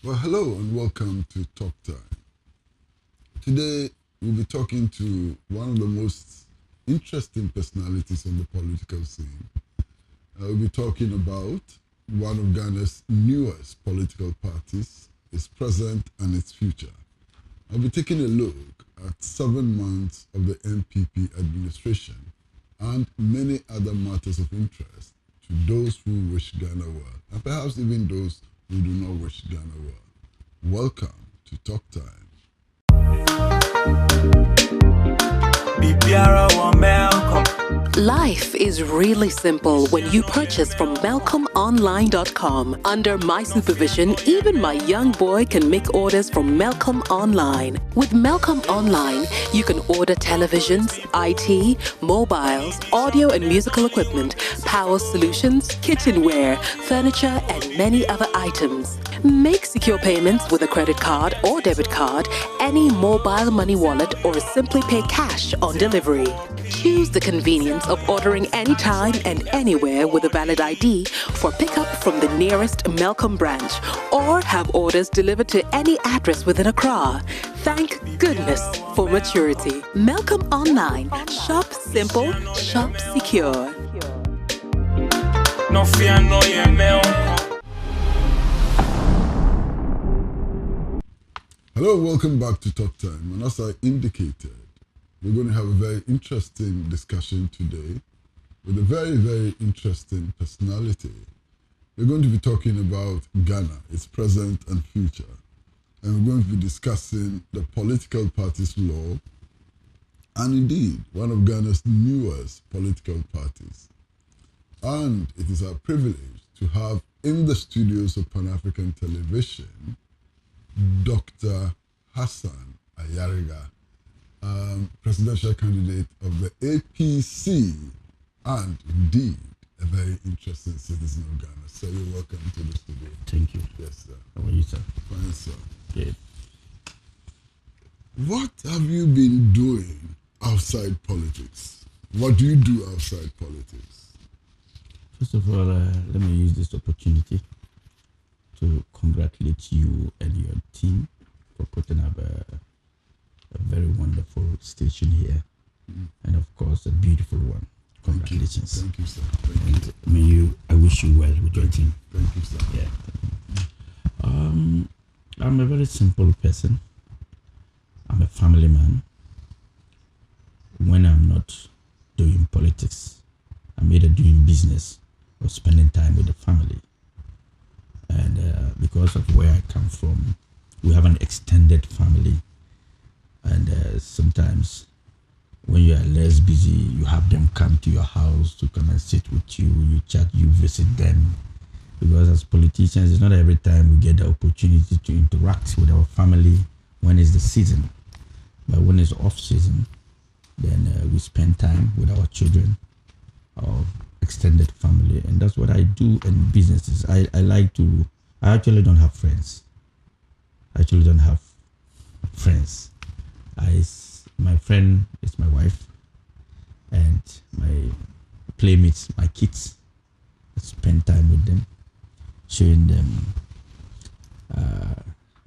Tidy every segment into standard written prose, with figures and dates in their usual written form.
Well, hello and welcome to Talk Time. Today, we'll be talking to one of the most interesting personalities on the political scene. We'll be talking about one of Ghana's newest political parties, its present and its future. I'll be taking a look at 7 months of the NPP administration and many other matters of interest to those who wish Ghana well, and perhaps even those who do not wish Ghana well. Welcome to Talk Time. Life is really simple when you purchase from MelcomOnline.com. Under my supervision, even my young boy can make orders from Melcom Online. With Melcom Online, you can order televisions, IT, mobiles, audio and musical equipment, power solutions, kitchenware, furniture, and many other items. Make secure payments with a credit card or debit card, any mobile money wallet, or simply pay cash on delivery. Choose the convenience of ordering anytime and anywhere with a valid ID for pickup from the nearest Melcom branch, or have orders delivered to any address within Accra. Thank goodness for maturity. Melcom Online. Shop simple, shop secure. No fear, no yeah, Melcom. Hello, welcome back to Talk Time. And as I indicated, we're going to have a very interesting discussion today with a very, very interesting personality. We're going to be talking about Ghana, its present and future. And we're going to be discussing the political parties law and indeed one of Ghana's newest political parties. And it is our privilege to have in the studios of Pan-African Television Dr. Hassan Ayariga, presidential candidate of the APC, and indeed a very interesting citizen of Ghana. So you're welcome to the studio. Thank you. Yes, sir. How are you, sir? Fine, sir. Good. What have you been doing outside politics? What do you do outside politics? First of all, let me use this opportunity to congratulate you and your team for putting up a very wonderful station here, and of course a beautiful one. Congratulations. Thank you, sir. Thank you. I wish you well with your team. Thank you, sir. Yeah. I'm a very simple person. I'm a family man. When I'm not doing politics, I'm either doing business or spending time with the family. And because of where I come from, we have an extended family. And sometimes when you are less busy, you have them come to your house to come and sit with you, you chat, you visit them. Because as politicians, it's not every time we get the opportunity to interact with our family when it's the season. But when it's off season, then we spend time with our children, our extended family, and that's what I do in businesses. I actually don't have friends. My friend is my wife and my playmates, my kids. I spend time with them, showing them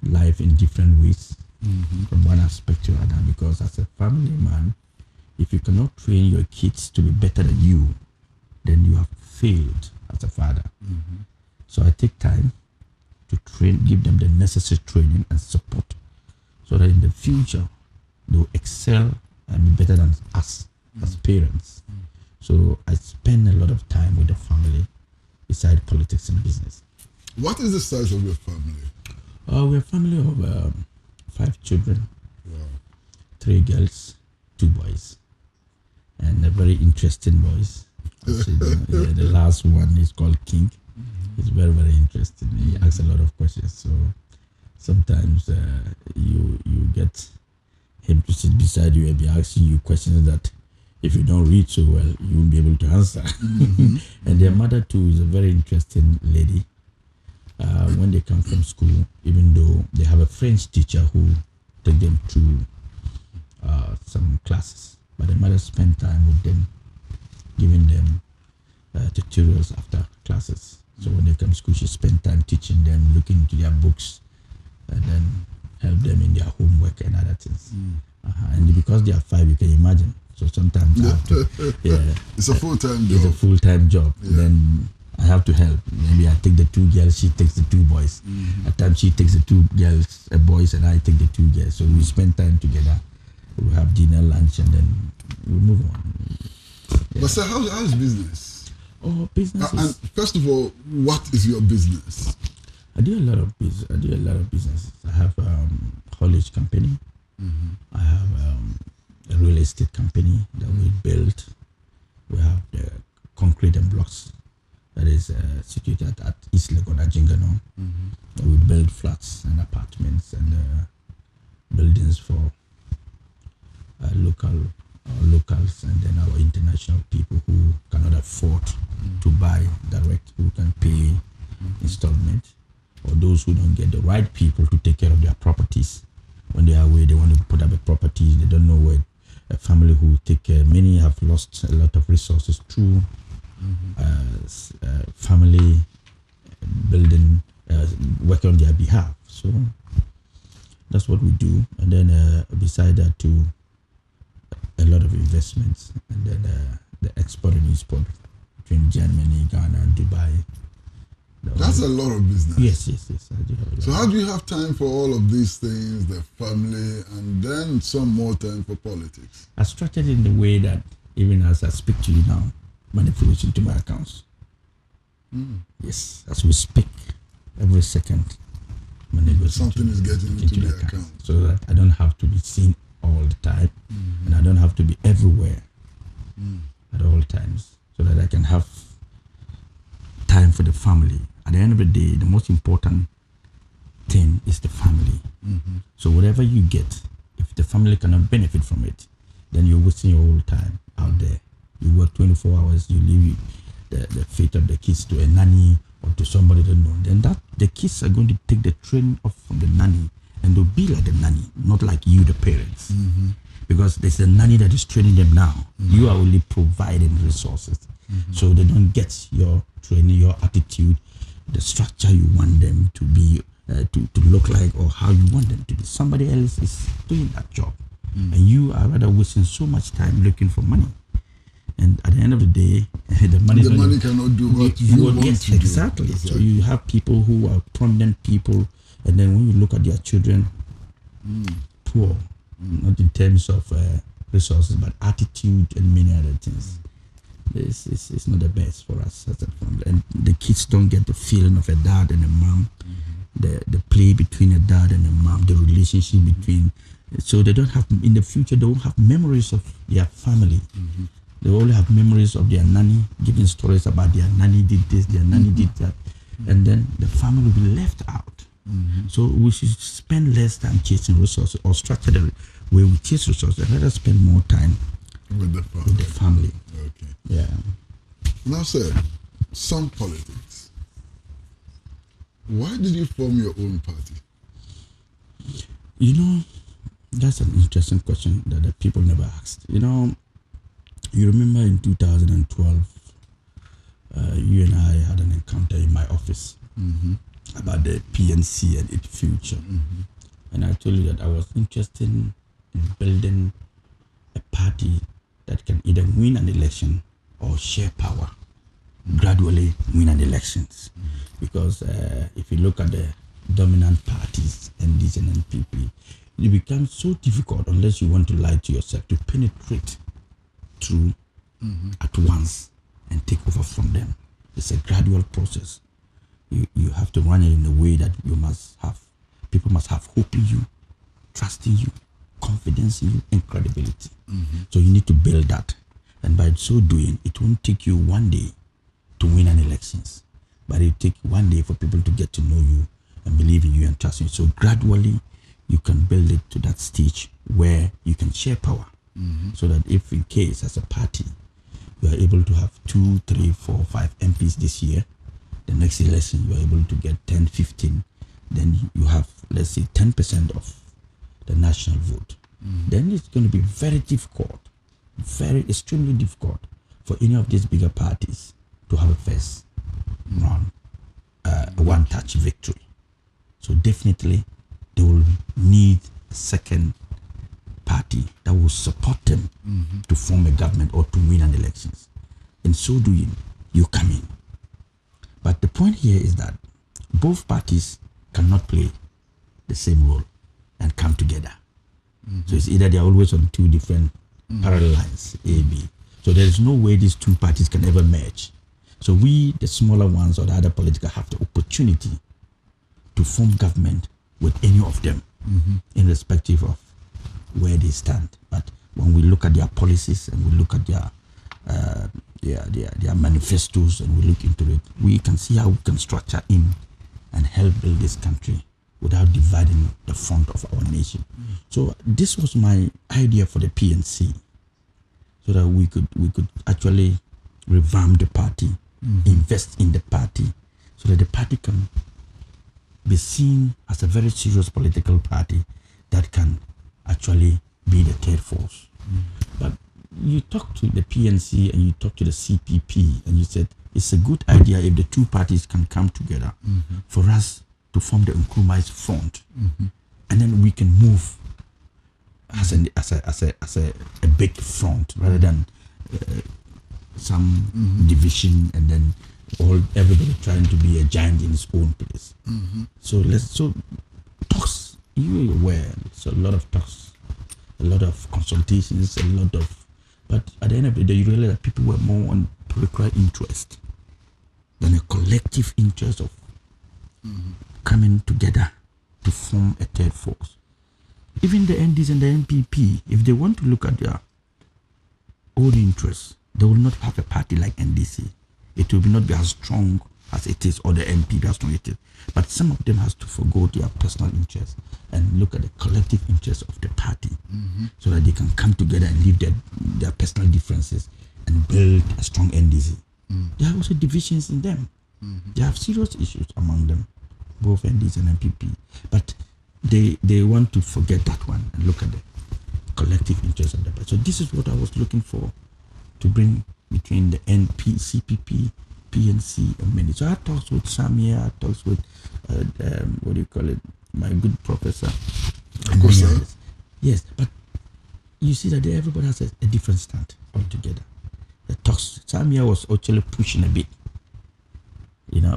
life in different ways, from one aspect to another. Because as a family man, if you cannot train your kids to be better than you, then you have failed as a father. So I take time to give them the necessary training and support so that in the future they'll excel and be better than us as parents. So I spend a lot of time with the family beside politics and business. What is the size of your family? We're a family of 5 children, Wow. 3 girls, 2 boys, and a very interesting boys. The last one is called King. He's very, very interesting. He asks a lot of questions. So sometimes you get him to sit beside you and be asking you questions that if you don't read so well, you won't be able to answer. And their mother too is a very interesting lady. When they come from school, even though they have a French teacher who take them through some classes, but the mother spend time with them, giving them tutorials after classes. So when they come to school, she spend time teaching them, looking into their books, and then help them in their homework and other things. And because they are 5, you can imagine. So sometimes I have to, it's a full-time job. It's a full-time job. Then I have to help. Maybe I take the 2 girls, she takes the 2 boys. At times she takes the 2 girls, boys, and I take the 2 girls. So we spend time together. We have dinner, lunch, and then we move on. But sir, how's business? Oh, business. And first of all, what is your business? I do a lot of business. I have haulage company. I have a real estate company that we built. We have the concrete and blocks that is situated at East Legon, Jingano. We build flats and apartments and buildings for locals and then our international people who cannot afford to buy direct, who can pay installment, or those who don't get the right people to take care of their properties. When they are away, they want to put up a property, they don't know where a family who take care. Many have lost a lot of resources through family building, work on their behalf. So that's what we do. And then beside that too, a lot of investments, and then the export and export between Germany, Ghana, and Dubai. That's a lot of business. Yes. I do have a lot. So how do you have time for all of these things, the family, and then some more time for politics? I structured in the way that even as I speak to you now, money flows into my accounts. Yes, as we speak, every second, money goes Something is getting into the account. So that I don't have to be seen all the time, and I don't have to be everywhere at all times, so that I can have time for the family. At the end of the day, the most important thing is the family. So whatever you get, if the family cannot benefit from it, then you're wasting your whole time out there. You work 24 hours, you leave the fate of the kids to a nanny or to somebody that know. Then that the kids are going to take the train off from the nanny, and they'll be like the nanny, not like you, the parents. Because there's a nanny that is training them now. You are only providing resources. So they don't get your training, your attitude, the structure you want them to be, to look like, or how you want them to be. Somebody else is doing that job. And you are rather wasting so much time looking for money. And at the end of the day, the money cannot do what you want to do. Exactly. So you have people who are prominent people, and then when you look at their children, poor, not in terms of resources, but attitude and many other things. This is not the best for us as a family. And the kids don't get the feeling of a dad and a mom, the play between a dad and a mom, the relationship between. So they don't have, in the future, they won't have memories of their family. They only have memories of their nanny, giving stories about their nanny did this, their nanny did that. And then the family will be left out. So we should spend less time chasing resources, or structure the way we chase resources, and let us spend more time with the family. Okay. Yeah. Now, sir, some politics. Why did you form your own party? You know, that's an interesting question that the people never asked. You know, you remember in 2012, you and I had an encounter in my office about the PNC and its future. And I told you that I was interested in building a party that can either win an election or share power, gradually win an elections. Because if you look at the dominant parties, NDs and NPP, it becomes so difficult, unless you want to lie to yourself, to penetrate through at once and take over from them. It's a gradual process. You have to run it in a way that people must have hope in you, trust in you, confidence in you, and credibility. So you need to build that. And by so doing, it won't take you one day to win an elections, but it take one day for people to get to know you and believe in you and trust you. So gradually, you can build it to that stage where you can share power. So that if in case as a party, you are able to have 2, 3, 4, 5 MPs this year, the next election you are able to get 10, 15, then you have, let's say, 10% of the national vote. Then it's going to be very difficult, very extremely difficult for any of these bigger parties to have a first round, one-touch victory. So definitely they will need a second party that will support them to form a government or to win an elections. In so doing, you come in. But the point here is that both parties cannot play the same role and come together. So it's either they are always on two different parallel lines, A, B. So there is no way these two parties can ever merge. So we, the smaller ones or the other political, have the opportunity to form government with any of them, irrespective of where they stand. But when we look at their policies and we look at their manifestos and we look into it, we can see how we can structure in and help build this country without dividing the front of our nation. So this was my idea for the PNC, so that we could actually revamp the party, invest in the party, so that the party can be seen as a very serious political party that can actually be the third force. But you talk to the PNC and you talk to the CPP and you said it's a good idea if the two parties can come together for us to form the Nkrumah's front, and then we can move as a big front rather than some division and then everybody trying to be a giant in his own place. So talks. You are aware, it's a lot of talks, a lot of consultations, but at the end of the day, you realize that people were more on peripheral interest than a collective interest of coming together to form a third force. Even the NDs and the NPP, if they want to look at their own interests, they will not have a party like NDC. It will not be as strong as it is, or the NPP as strong as it is. But some of them has to forgo their personal interests and look at the collective interests of the party, so that they can come together and leave their personal differences and build a strong NDC. There are also divisions in them. They have serious issues among them, both NDs and NPP. But they want to forget that one and look at the collective interests of the party. So this is what I was looking for, to bring between the NP, CPP, PNC, and many. So I talked with Samia, I talked with, my good professor. Yes, but you see that everybody has a different stand altogether. The talks, Samia was actually pushing a bit,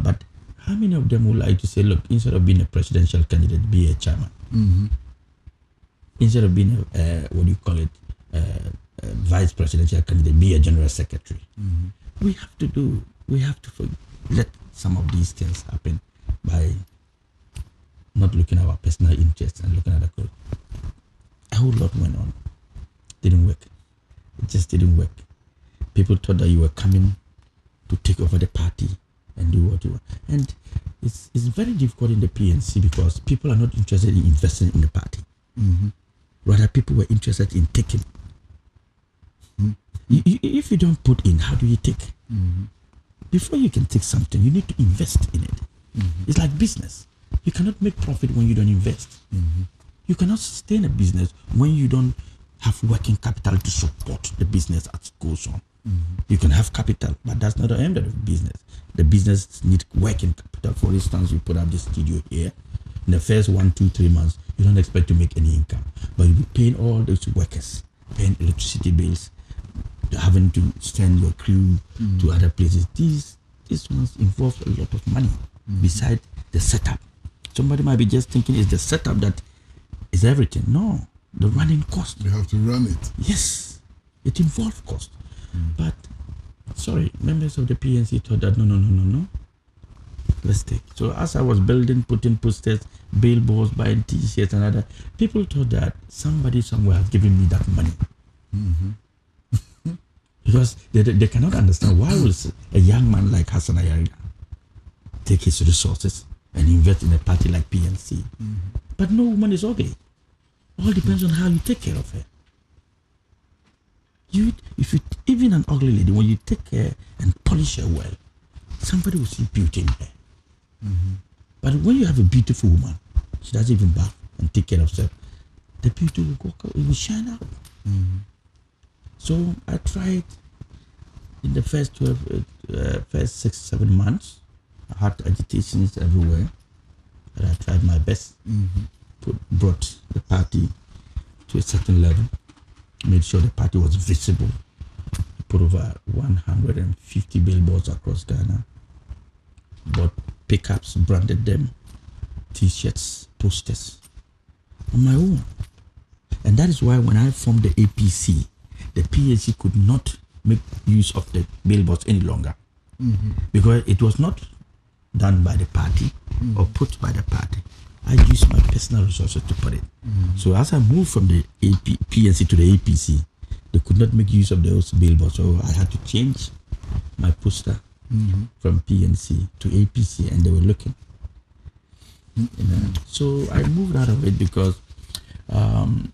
but how many of them would like to say, look, instead of being a presidential candidate, be a chairman? Instead of being a vice presidential candidate, be a general secretary? We have to let some of these things happen by not looking at our personal interests and looking at the goal. A whole lot went on. Didn't work. It just didn't work. People thought that you were coming to take over the party and do what you want. And it's very difficult in the PNC because people are not interested in investing in the party. Rather, people were interested in taking. If you don't put in, how do you take? Before you can take something, you need to invest in it. It's like business. You cannot make profit when you don't invest. You cannot sustain a business when you don't have working capital to support the business as it goes on. You can have capital, but that's not the end of the business. The business needs working capital. For instance, you put up this studio here. In the first 1, 2, 3 months, you don't expect to make any income, but you'll be paying all those workers, paying electricity bills, having to send your crew to other places. These ones involve a lot of money besides the setup. Somebody might be just thinking it's the setup that is everything. No, the running cost. You have to run it. Yes, it involves cost. But sorry, members of the PNC thought that no. Let's take. So as I was building, putting posters, billboards, buying t-shirts and other, people thought that somebody somewhere has given me that money. Because they cannot understand why will a young man like Hassan Ayariga take his resources and invest in a party like PNC. But no woman is ugly. All depends on how you take care of her. Even an ugly lady, when you take care and polish her well, somebody will see beauty in her. But when you have a beautiful woman, she doesn't even bath and take care of herself, the beauty will go, it will shine out. So I tried in the first 6-7 months. I had agitations everywhere, but I tried my best. brought the party to a certain level, made sure the party was visible, put over 150 billboards across Ghana, bought pickups, branded them, T-shirts, posters on my own. And that is why when I formed the APC, the PAC could not make use of the billboards any longer, because it was not done by the party or put by the party. I used my personal resources to put it. So as I moved from the PNC to the APC, they could not make use of those billboards, so I had to change my poster from PNC to APC, and they were looking. So I moved out of it because when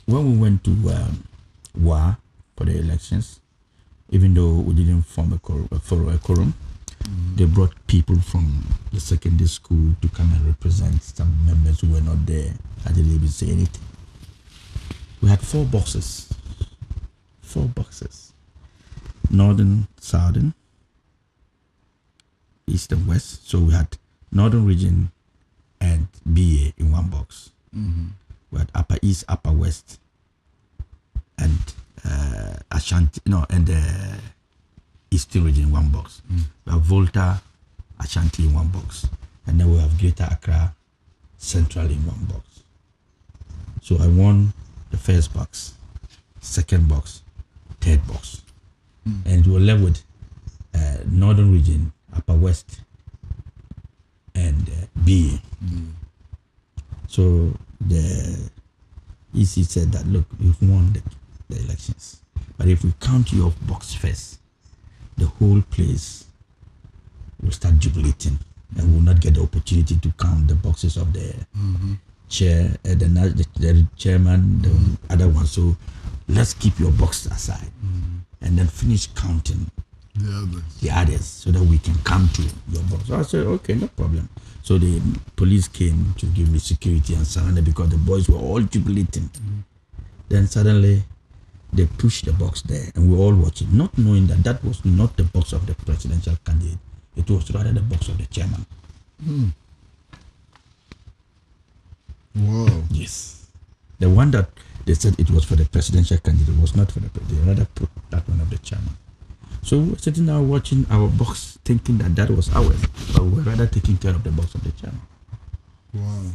we went to WA for the elections, even though we didn't form a quorum, they brought people from the secondary school to come and represent some members who were not there. I didn't even say anything. We had 4 boxes. 4 boxes. Northern, Southern, East and West. So we had Northern region and BA in one box. We had Upper East, Upper West, and Ashanti, and Eastern region in one box. We have Volta, Ashanti in one box, and then we have Greater Accra, Central in one box. So I won the first box, second box, third box, and we were left with Northern region, Upper West, and BA. So the EC said that, look, we've won the elections, but if we count your box first, the whole place will start jubilating and will not get the opportunity to count the boxes of the chair, the chairman, the other one. So let's keep your box aside and then finish counting the others so that we can come to your box. So I said, okay, no problem. So the police came to give me security and surrounded because the boys were all jubilating. Then suddenly they pushed the box there and we all watched it, not knowing that that was not the box of the presidential candidate. It was rather the box of the chairman. Wow. Yes. The one that they said it was for the presidential candidate was not for the president. They rather put that one of the chairman. So we're sitting now watching our box thinking that was ours, but we were rather taking care of the box of the chairman. Wow.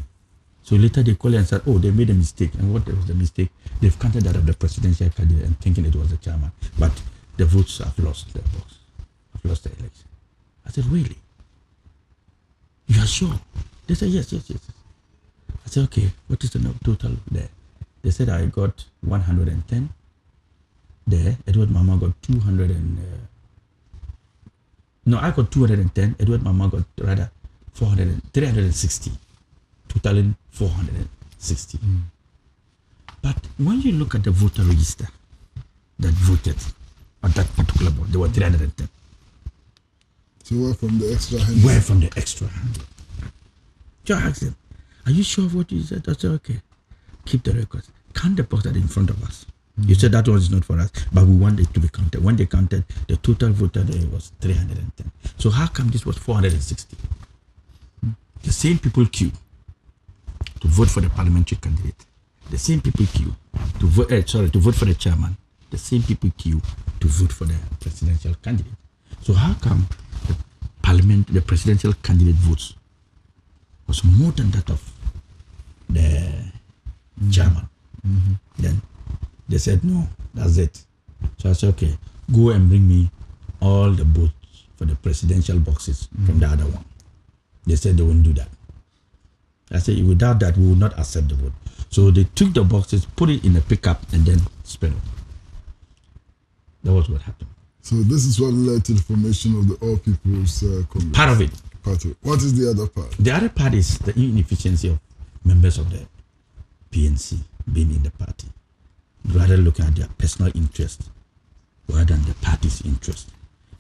So later they called and said, oh, they made a mistake. And what was the mistake? They've counted that of the presidential candidate and thinking it was the chairman. But the votes have lost the box. Have lost the election. I said, really? You are sure? They said, yes. I said, okay, what is the total there? They said I got 110 there. Edward Mama got 200 and... I got 210. Edward Mama got rather 360. Totaling 460. But when you look at the voter register that voted at that particular board, there were 310. So where from the extra 100? Where from the extra 100? So I asked them, are you sure of what you said? I said, okay, keep the records. Count the box that in front of us. You said that one is not for us, but we want it to be counted. When they counted, the total voter there was 310. So how come this was 460? The same people queue to vote for the parliamentary candidate. The same people queue to vote. To vote for the chairman. The same people queue to vote for the presidential candidate. So how come the presidential candidate votes was more than that of the chairman? Then they said no, that's it. So I said, okay, go and bring me all the votes for the presidential boxes from the other one. They said they wouldn't do that. I said, without that, we will not accept the vote. So they took the boxes, put it in a pickup, and then spread it. That was what happened. So this is what led to the formation of the All People's Congress. Part of it. What is the other part? The other part is the inefficiency of members of the PNC being in the party, rather looking at their personal interest rather than the party's interest,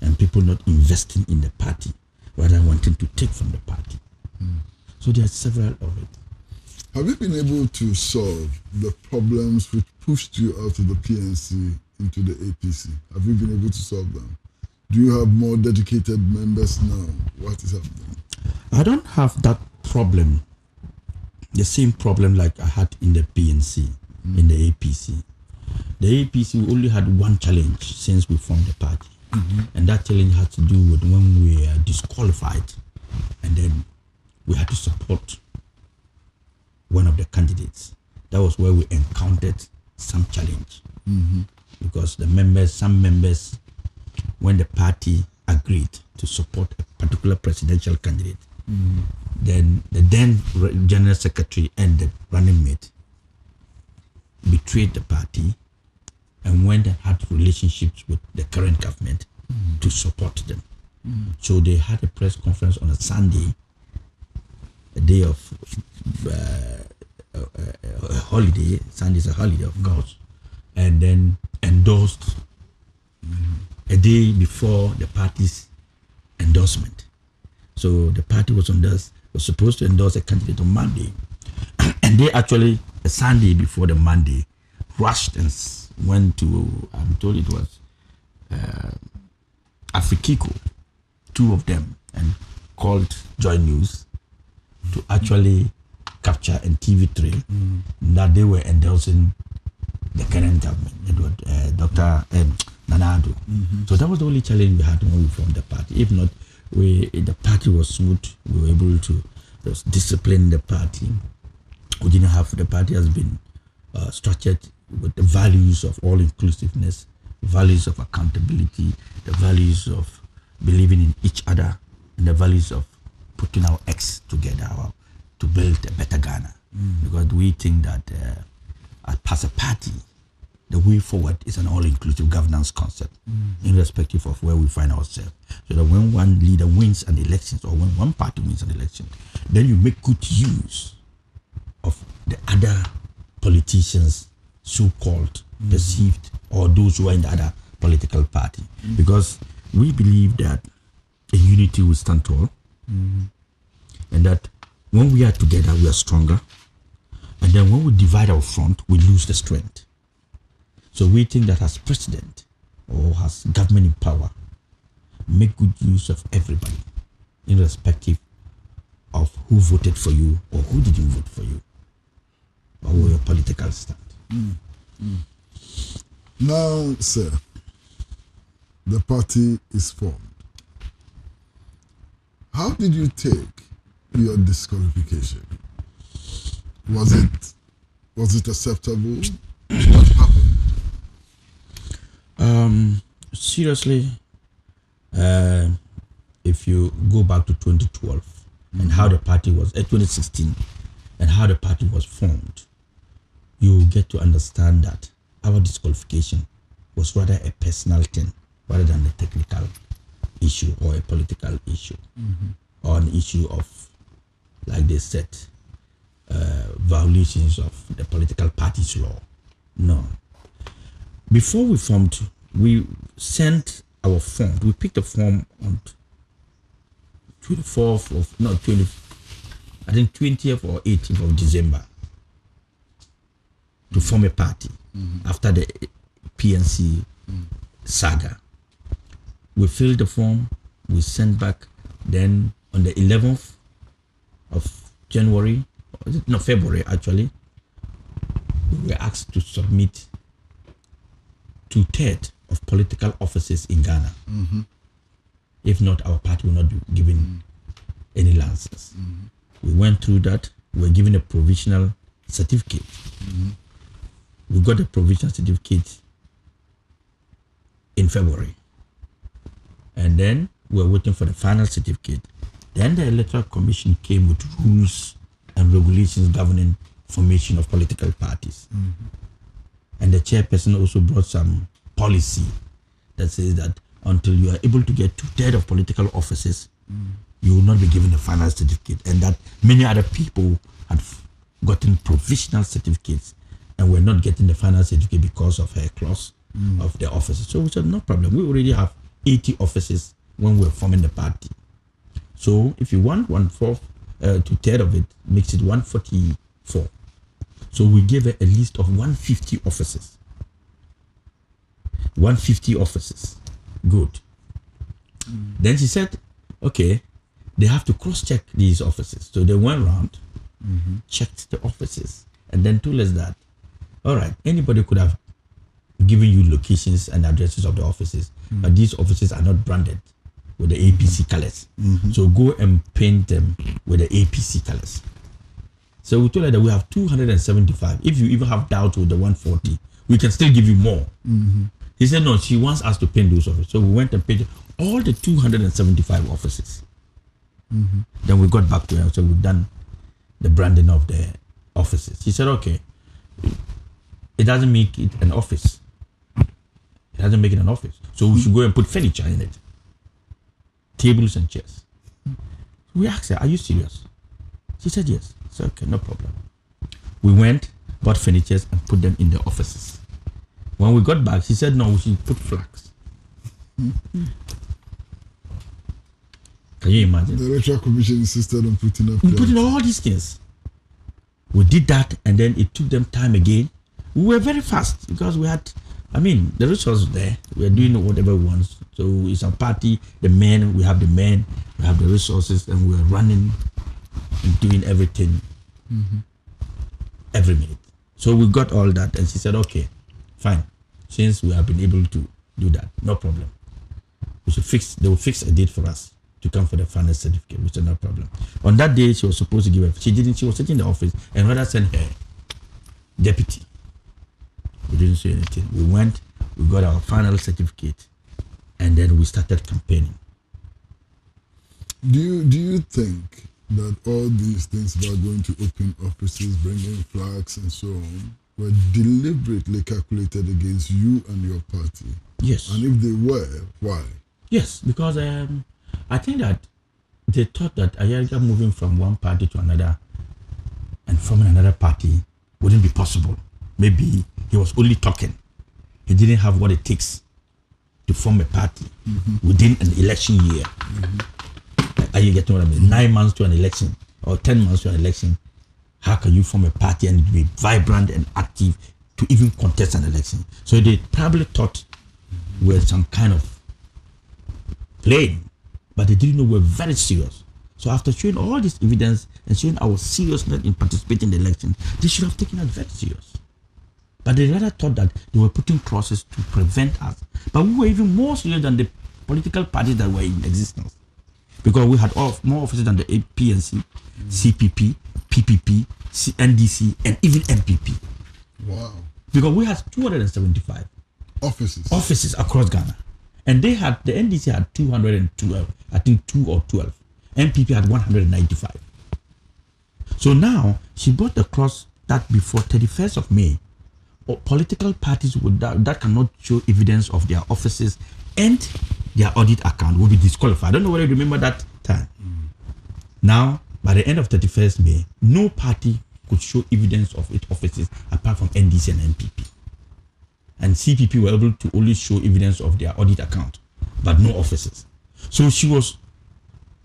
and people not investing in the party rather wanting to take from the party. So there are several of it. Have you been able to solve the problems which pushed you out of the PNC into the APC? Have you been able to solve them? Do you have more dedicated members now? What is happening? I don't have that problem the same problem like I had in the PNC, in the APC. The APC, we only had one challenge since we formed the party. And that challenge had to do with when we were disqualified, and then we had to support one of the candidates. That was where we encountered some challenge. Because some members, when the party agreed to support a particular presidential candidate, then the then general secretary and the running mate betrayed the party and went and had relationships with the current government to support them. So they had a press conference on a Sunday, a day of a holiday. Sunday is a holiday, of course, and then endorsed a day before the party's endorsement. So the party was supposed to endorse a candidate on Monday, and they actually, a Sunday before the Monday, rushed and went to, I'm told it was Afrikiko, two of them, and called Joy News to actually capture in TV3 that they were endorsing the current government, Dr. Nanado. So that was the only challenge we had when we formed the party. If not, the party was smooth. We were able to discipline the party. We didn't have, the party has been structured with the values of all inclusiveness, values of accountability, the values of believing in each other, and the values of putting our eggs together to build a better Ghana. Because we think that as a party, the way forward is an all-inclusive governance concept, irrespective of where we find ourselves. So that when one leader wins an election, or when one party wins an election, then you make good use of the other politicians, so-called, perceived, or those who are in the other political party. Because we believe that a unity will stand tall, and that when we are together, we are stronger. And then when we divide our front, we lose the strength. So we think that as president or as government in power, make good use of everybody, irrespective of who voted for you or who didn't vote for you, or your political stand. Now, sir, the party is formed. How did you take your disqualification? Was it acceptable? What happened? Seriously, if you go back to 2012 and how the party was, 2016, and how the party was formed, you get to understand that our disqualification was rather a personal thing rather than a technical issue or a political issue, or an issue of, like they said, violations of the political party's law. No. Before we formed, we sent our form. We picked a form on 24th of, not 20, I think 20th or 18th of December to form a party after the PNC saga. We filled the form, we sent back. Then on the 11th of January, no, February actually, we were asked to submit 2/3 of political offices in Ghana. If not, our party will not be given any licenses. We went through that. We were given a provisional certificate. We got the provisional certificate in February. And then we were waiting for the final certificate. Then the Electoral Commission came with rules and regulations governing formation of political parties. And the chairperson also brought some policy that says that until you are able to get 2/3 of political offices, you will not be given a final certificate. And that many other people had gotten provisional certificates and were not getting the final certificate because of a clause of the offices. So we said, no problem. We already have 80 offices when we're forming the party. So if you want 1/4, 2/3 of it, makes it 144. So we gave a list of 150 offices. 150 offices. Good. Then she said, okay, they have to cross-check these offices. So they went around checked the offices, and then told us that, all right, anybody could have given you locations and addresses of the offices, but these offices are not branded with the APC colors. So go and paint them with the APC colors. So we told her that we have 275. If you even have doubt with the 140, we can still give you more. He said, no, she wants us to paint those offices. So we went and painted all the 275 offices. Then we got back to her. So we've done the branding of the offices. She said, okay, it doesn't make it an office. It doesn't make it an office. So we should go and put furniture in it. Tables and chairs. We asked her, are you serious? She said, yes. I said, okay, no problem. We went, bought furniture and put them in the offices. When we got back, she said, no, we should put flags. Can you imagine? The Electoral Commission insisted on putting up We put in all these things. We did that, and then it took them time again. We were very fast because we had, the resources there. We are doing whatever we want. So it's a party, the men, we have the resources, and we are running and doing everything every minute. So we got all that, and she said, okay, fine. Since we have been able to do that, no problem. They will fix a date for us to come for the final certificate, which is no problem. On that day, she was supposed to give her. She didn't. She was sitting in the office, and rather sent her deputy. We didn't say anything. We went, we got our final certificate, and then we started campaigning. Do you think that all these things about going to open offices, bringing flags, and so on, were deliberately calculated against you and your party? Yes. And if they were, why? Yes, because I think that they thought that Ayariga moving from one party to another and forming another party wouldn't be possible. Maybe he was only talking. He didn't have what it takes to form a party within an election year. Are you getting what I mean? 9 months to an election or 10 months to an election. How can you form a party and be vibrant and active to even contest an election? So they probably thought we're some kind of playing, but they didn't know we're very serious. So after showing all this evidence and showing our seriousness in participating in the election, they should have taken us very serious. But they rather thought that they were putting clauses to prevent us. But we were even more serious than the political parties that were in existence. Because we had more offices than the PNC, CPP, PPP, NDC, and even MPP. Wow. Because we had 275 offices across Ghana. And the NDC had 212, I think 2 or 12. MPP had 195. So now, she brought the clause that before 31st of May, political parties that cannot show evidence of their offices and their audit account will be disqualified. I don't know whether you remember that time. Now, by the end of 31st May, no party could show evidence of its offices apart from NDC and MPP. And CPP were able to only show evidence of their audit account, but no offices. So she was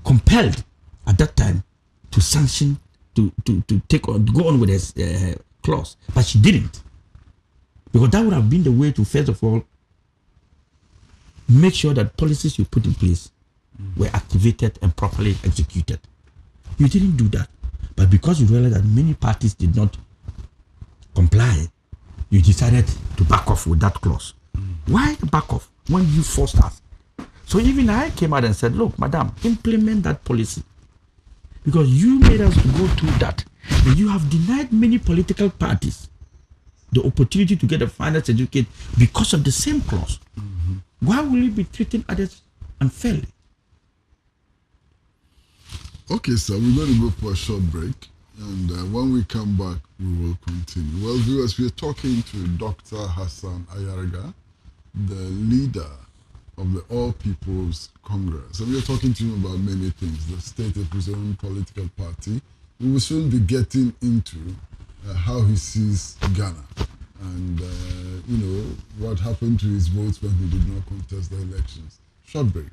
compelled at that time to sanction, to go on with this clause, but she didn't. Because that would have been the way to, first of all, make sure that policies you put in place were activated and properly executed. You didn't do that. But because you realized that many parties did not comply, you decided to back off with that clause. Why back off when you forced us? So even I came out and said, look, madam, implement that policy. Because you made us go through that. And you have denied many political parties the opportunity to get a final certificate because of the same clause. Why will you be treating others unfairly? Okay, sir, we're going to go for a short break. And when we come back, we will continue. Well, viewers, we're talking to Dr. Hassan Ayariga, the leader of the All People's Congress. And we're talking to him about many things, the state of his own political party. We will soon be getting into how he sees Ghana and, what happened to his votes when he did not contest the elections. Short break.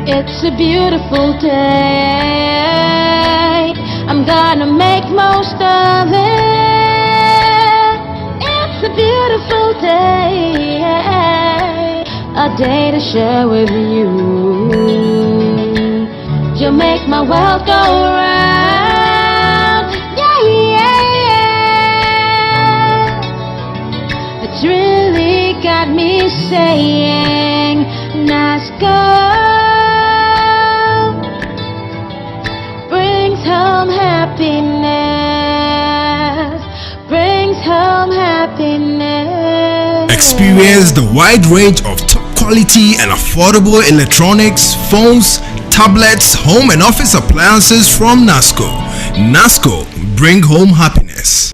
It's a beautiful day. I'm gonna make most of it. It's a beautiful day. a day to share with you. You make my world go round. Yeah, yeah, yeah. It's really got me saying, nice girl brings home happiness, brings home happiness. Experience the wide range of top quality and affordable electronics, phones, tablets, home and office appliances from NASCO. NASCO, bring home happiness.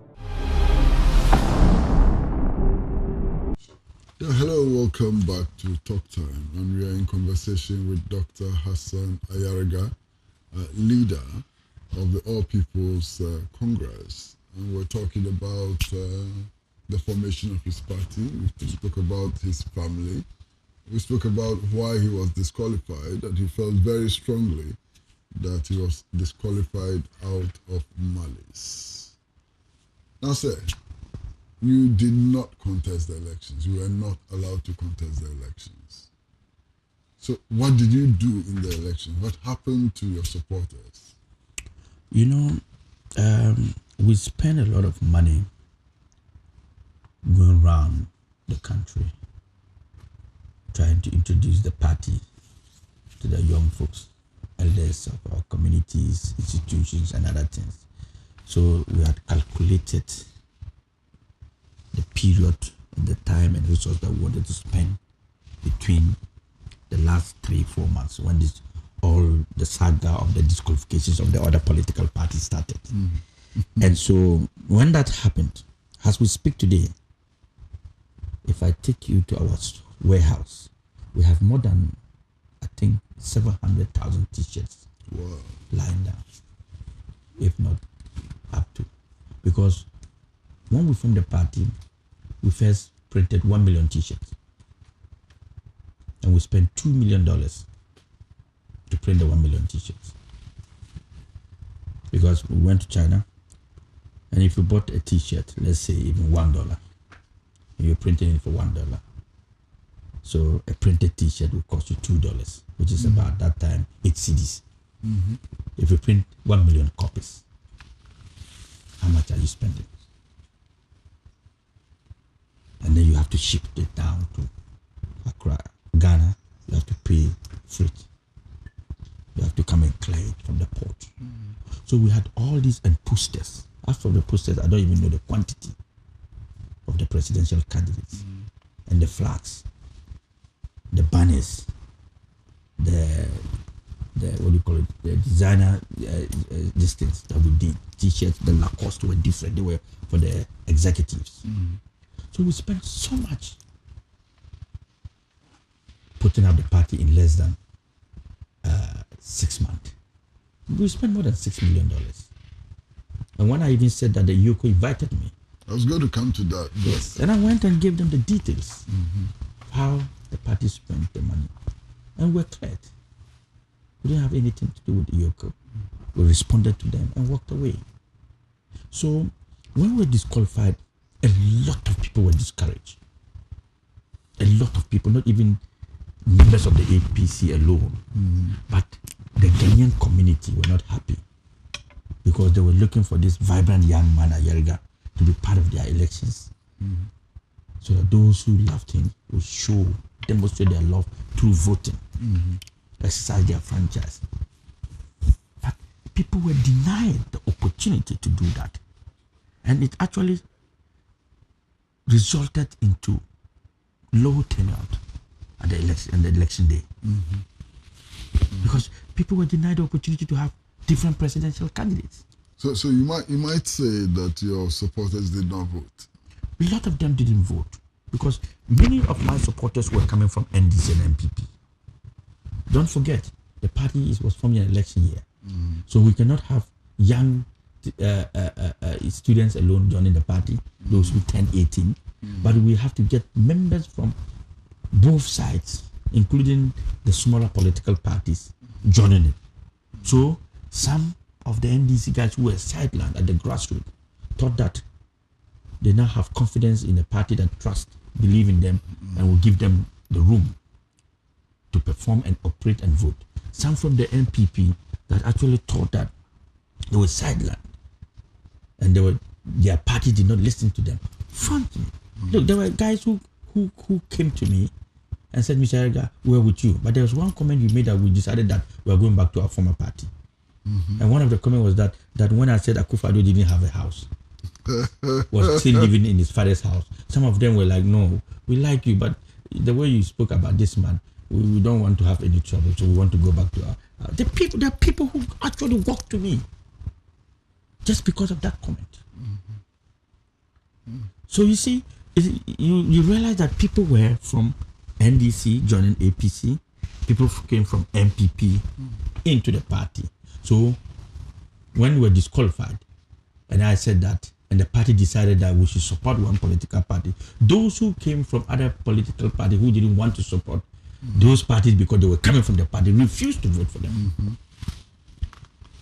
Yeah, hello, welcome back to Talk Time, and we are in conversation with Dr. Hassan Ayariga, leader of the All People's Congress, and we're talking about the formation of his party. We spoke about his family. We spoke about why he was disqualified, and he felt very strongly that he was disqualified out of malice. Now, sir, you did not contest the elections. You were not allowed to contest the elections. So what did you do in the election? What happened to your supporters? You know, we spend a lot of money going around the country trying to introduce the party to the young folks, elders of our communities, institutions, and other things. So we had calculated the period and the time and resource that we wanted to spend between the last 3-4 months when this all the saga of the disqualifications of the other political parties started. And so when that happened, as we speak today, if I take you to our warehouse, we have more than, I think, 700,000 t-shirts lying down, if not up to. Because when we formed the party, we first printed 1 million t-shirts. And we spent $2 million to print the 1 million t-shirts. Because we went to China, and if you bought a t-shirt, let's say even $1, and you're printing it for $1, so a printed t-shirt will cost you $2, which is about that time 8 cedis. If you print 1 million copies, how much are you spending? And then you have to ship it down to Accra, Ghana. You have to pay freight. You have to come and clear it from the port. So we had all these and posters. After the posters, I don't even know the quantity of the presidential candidates and the flags, the banners, the what do you call it, the designer distance that we did. T-shirts, the Lacoste were different. They were for the executives. So we spent so much putting up the party in less than 6 months. We spent more than $6 million. And when I even said that, the Yoko invited me. I was going to come to that. Yes. And I went and gave them the details of how the party spent the money. And we're cleared. We didn't have anything to do with the Yoko. We responded to them and walked away. So when we were disqualified, a lot of people were discouraged. A lot of people, not even members of the APC alone, but the Ghanaian community were not happy because they were looking for this vibrant young man, Ayariga, to be part of their elections. So that those who loved him would demonstrate their love through voting, exercise their franchise. But people were denied the opportunity to do that. And it actually resulted into low turnout at the election day. Because people were denied the opportunity to have different presidential candidates. So you might say that your supporters did not vote. A lot of them didn't vote because many of my supporters were coming from NDC and MPP. Don't forget, the party was formed in an election year. So we cannot have young students alone joining the party, those who turn 18. But we have to get members from both sides, including the smaller political parties, joining it. So some of the NDC guys who were sidelined at the grassroots thought that they now have confidence in a party that trust, believe in them, and will give them the room to perform and operate and vote. Some from the NPP that actually thought that they were sidelined and their party did not listen to them. Frankly, look, there were guys who came to me and said, Mr. Ayariga, we're with you. But there was one comment you made that we decided that we are going back to our former party. And one of the comments was that when I said Akufo-Addo didn't have a house, was still living in his father's house. Some of them were like, no, we like you, but the way you spoke about this man, we don't want to have any trouble, so we want to go back to our... there are people who actually walk to me just because of that comment. So you see, you realize that people were from NDC joining APC, people came from MPP into the party. So when we were disqualified, and I said that, and the party decided that we should support one political party, those who came from other political parties who didn't want to support those parties because they were coming from the party refused to vote for them.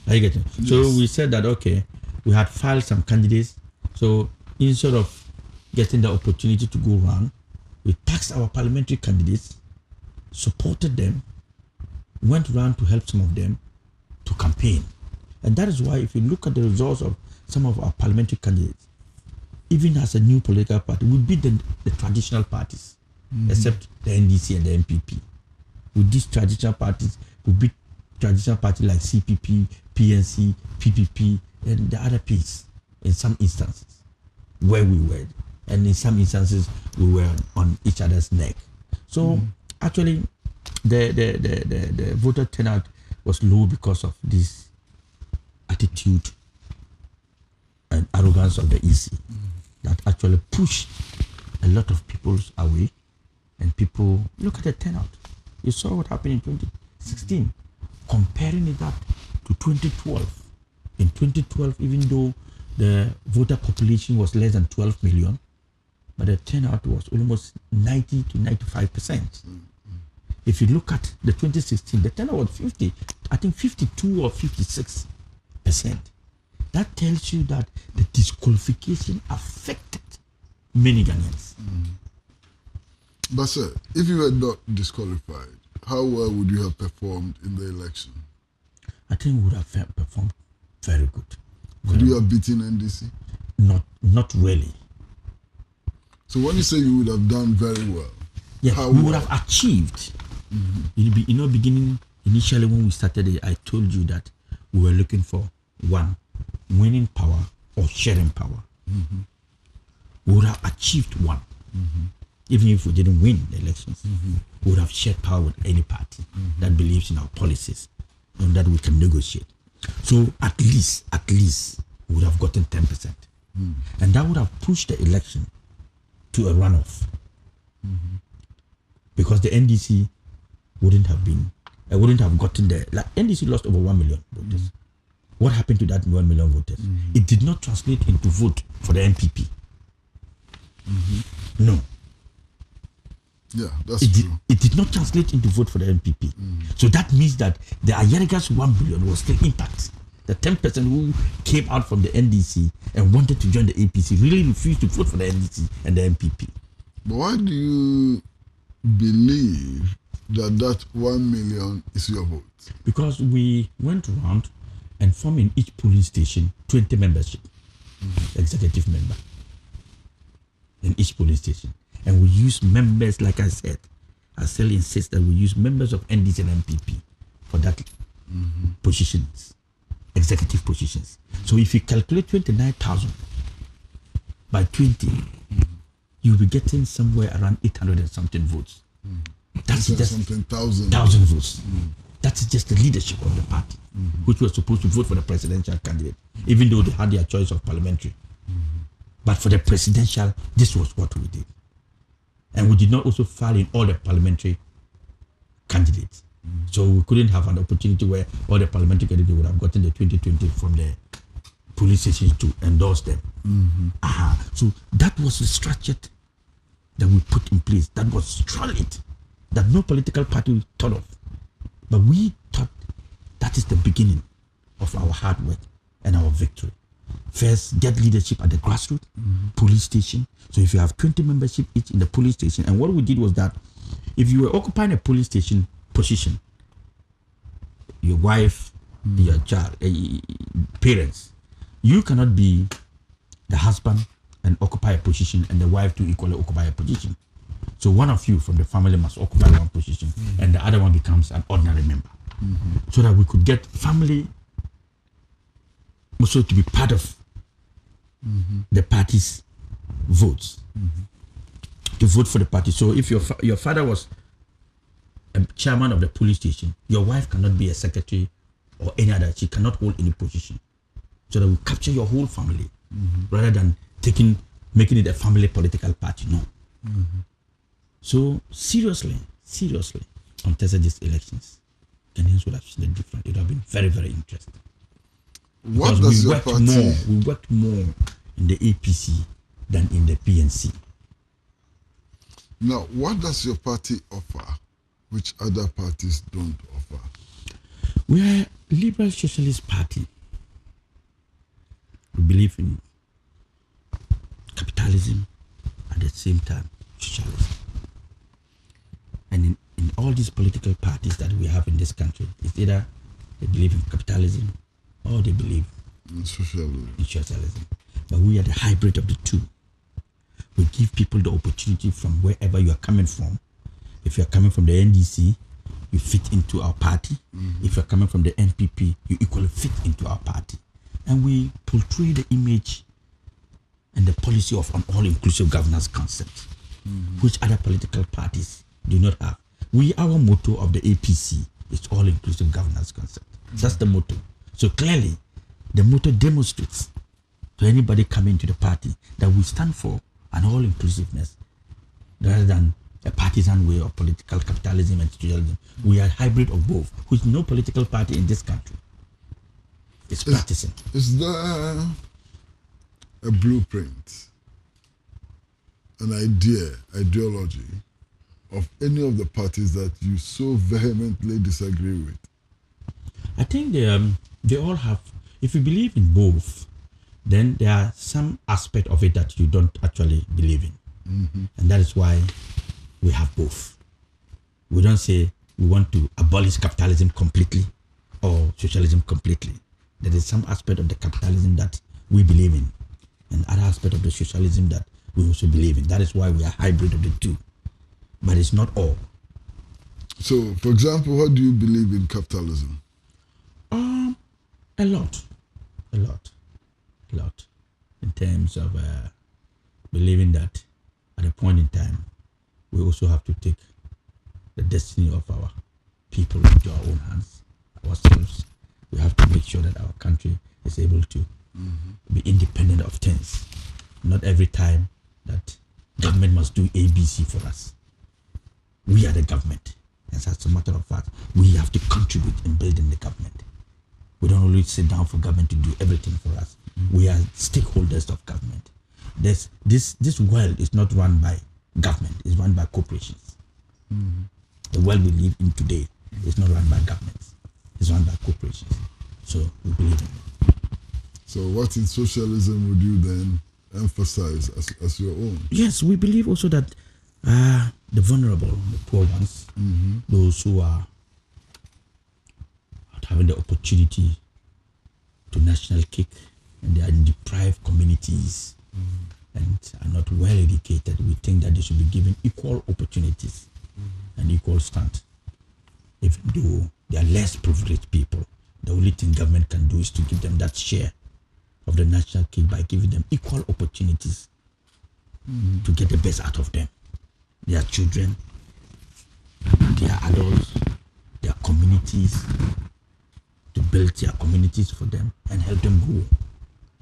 Are you getting? Yes. So we said that, okay, we had filed some candidates. So instead of getting the opportunity to go around, we taxed our parliamentary candidates, supported them, went around to help some of them to campaign. And that is why if you look at the results of some of our parliamentary candidates, even as a new political party, we beat the traditional parties, except the NDC and the MPP. With these traditional parties, we beat traditional parties like CPP, PNC, PPP, and the other Ps in some instances where we were. And in some instances, we were on each other's neck. So actually, the voter turnout was low because of this attitude and arrogance of the EC that actually pushed a lot of people away. And people, look at the turnout. You saw what happened in 2016. Comparing it up to 2012. In 2012, even though the voter population was less than 12 million, but the turnout was almost 90 to 95%. If you look at the 2016, the turnout was 52 or 56%. That tells you that the disqualification affected many Ghanaians. But sir, if you were not disqualified, how well would you have performed in the election? I think we would have performed very good. Could you have beaten NDC? Not really. So when you say you would have done very well, yeah, we would have achieved. Beginning initially when we started it, I told you that we were looking for one, winning power or sharing power. We would have achieved one. Even if we didn't win the elections, we would have shared power with any party that believes in our policies and that we can negotiate. So at least we would have gotten 10%. And that would have pushed the election to a runoff. Because the NDC wouldn't have gotten there. Like NDC lost over 1 million voters. What happened to that 1 million voters? It did not translate into vote for the NPP. No. Yeah, that's true. It did not translate into vote for the NPP. So that means that the Ayariga's 1 billion was still intact. The 10% who came out from the NDC and wanted to join the APC really refused to vote for the NDC and the NPP. But why do you believe that 1 million is your vote? Because we went around and formed in each polling station 20 membership, executive member in each polling station. And we use members, like I said. I still insist that we use members of NDC and MPP for that positions, executive positions. So if you calculate 29,000 by 20, you'll be getting somewhere around 800 and something votes. That's just something thousand votes. That's just the leadership of the party, which were supposed to vote for the presidential candidate, even though they had their choice of parliamentary. But for the presidential, this was what we did. And we did not also file in all the parliamentary candidates. So we couldn't have an opportunity where all the parliamentary candidates would have gotten the 2020 from the police stations to endorse them. So that was the structure that we put in place. That was solid, that no political party thought of. But we thought that is the beginning of our hard work and our victory. First, get leadership at the grassroots, police station. So if you have 20 membership each in the police station, and what we did was that if you were occupying a police station position, your wife, your child, parents, you cannot be the husband and occupy a position and the wife to equally occupy a position. So one of you from the family must occupy one position and the other one becomes an ordinary member. So that we could get family also to be part of the party's votes, to vote for the party. So if your father was a chairman of the police station, your wife cannot be a secretary or any other. She cannot hold any position. So that we capture your whole family rather than making it a family political party. No. So seriously, contested these elections, Ghanaians would have seen it different. It would have been very, very interesting. What does your party? We worked more in the APC than in the PNC. Now, what does your party offer, which other parties don't offer? We are a liberal socialist party. We believe in capitalism at the same time socialism. And in all these political parties that we have in this country, it's either they believe in capitalism or they believe in socialism. But we are the hybrid of the two. We give people the opportunity from wherever you are coming from. If you are coming from the NDC, you fit into our party. If you are coming from the NPP, you equally fit into our party. And we portray the image and the policy of an all-inclusive governance concept, which other political parties do not have. Our motto of the APC is all-inclusive governance concept. That's the motto. So clearly, the motto demonstrates to anybody coming to the party that we stand for an all-inclusiveness rather than a partisan way of political capitalism and socialism. We are a hybrid of both, which no political party in this country is practicing. Is there a blueprint, an ideology of any of the parties that you so vehemently disagree with? I think they all have, if you believe in both, then there are some aspect of it that you don't actually believe in. And that is why we have both. We don't say we want to abolish capitalism completely or socialism completely. There is some aspect of the capitalism that we believe in and other aspect of the socialism that we also believe in. That is why we are hybrid of the two. But it's not all. So, for example, what do you believe in capitalism? A lot. In terms of believing that at a point in time, we also have to take the destiny of our people into our own hands, ourselves. We have to make sure that our country is able to be independent of things. Not every time that government must do ABC for us. We are the government. And as a matter of fact, we have to contribute in building the government. We don't always sit down for government to do everything for us. We are stakeholders of government. This world is not run by government, it's run by corporations. The world we live in today is not run by governments, it's run by corporations. So we believe in it. So what in socialism would you then emphasize as your own? Yes, we believe also that the vulnerable, the poor ones, those who are not having the opportunity to national cake, and they are in deprived communities and are not well educated, we think that they should be given equal opportunities and equal stand. Even though they are less privileged people, the only thing government can do is to give them that share of the national cake by giving them equal opportunities to get the best out of them. Their children, their adults, their communities, to build their communities for them and help them grow.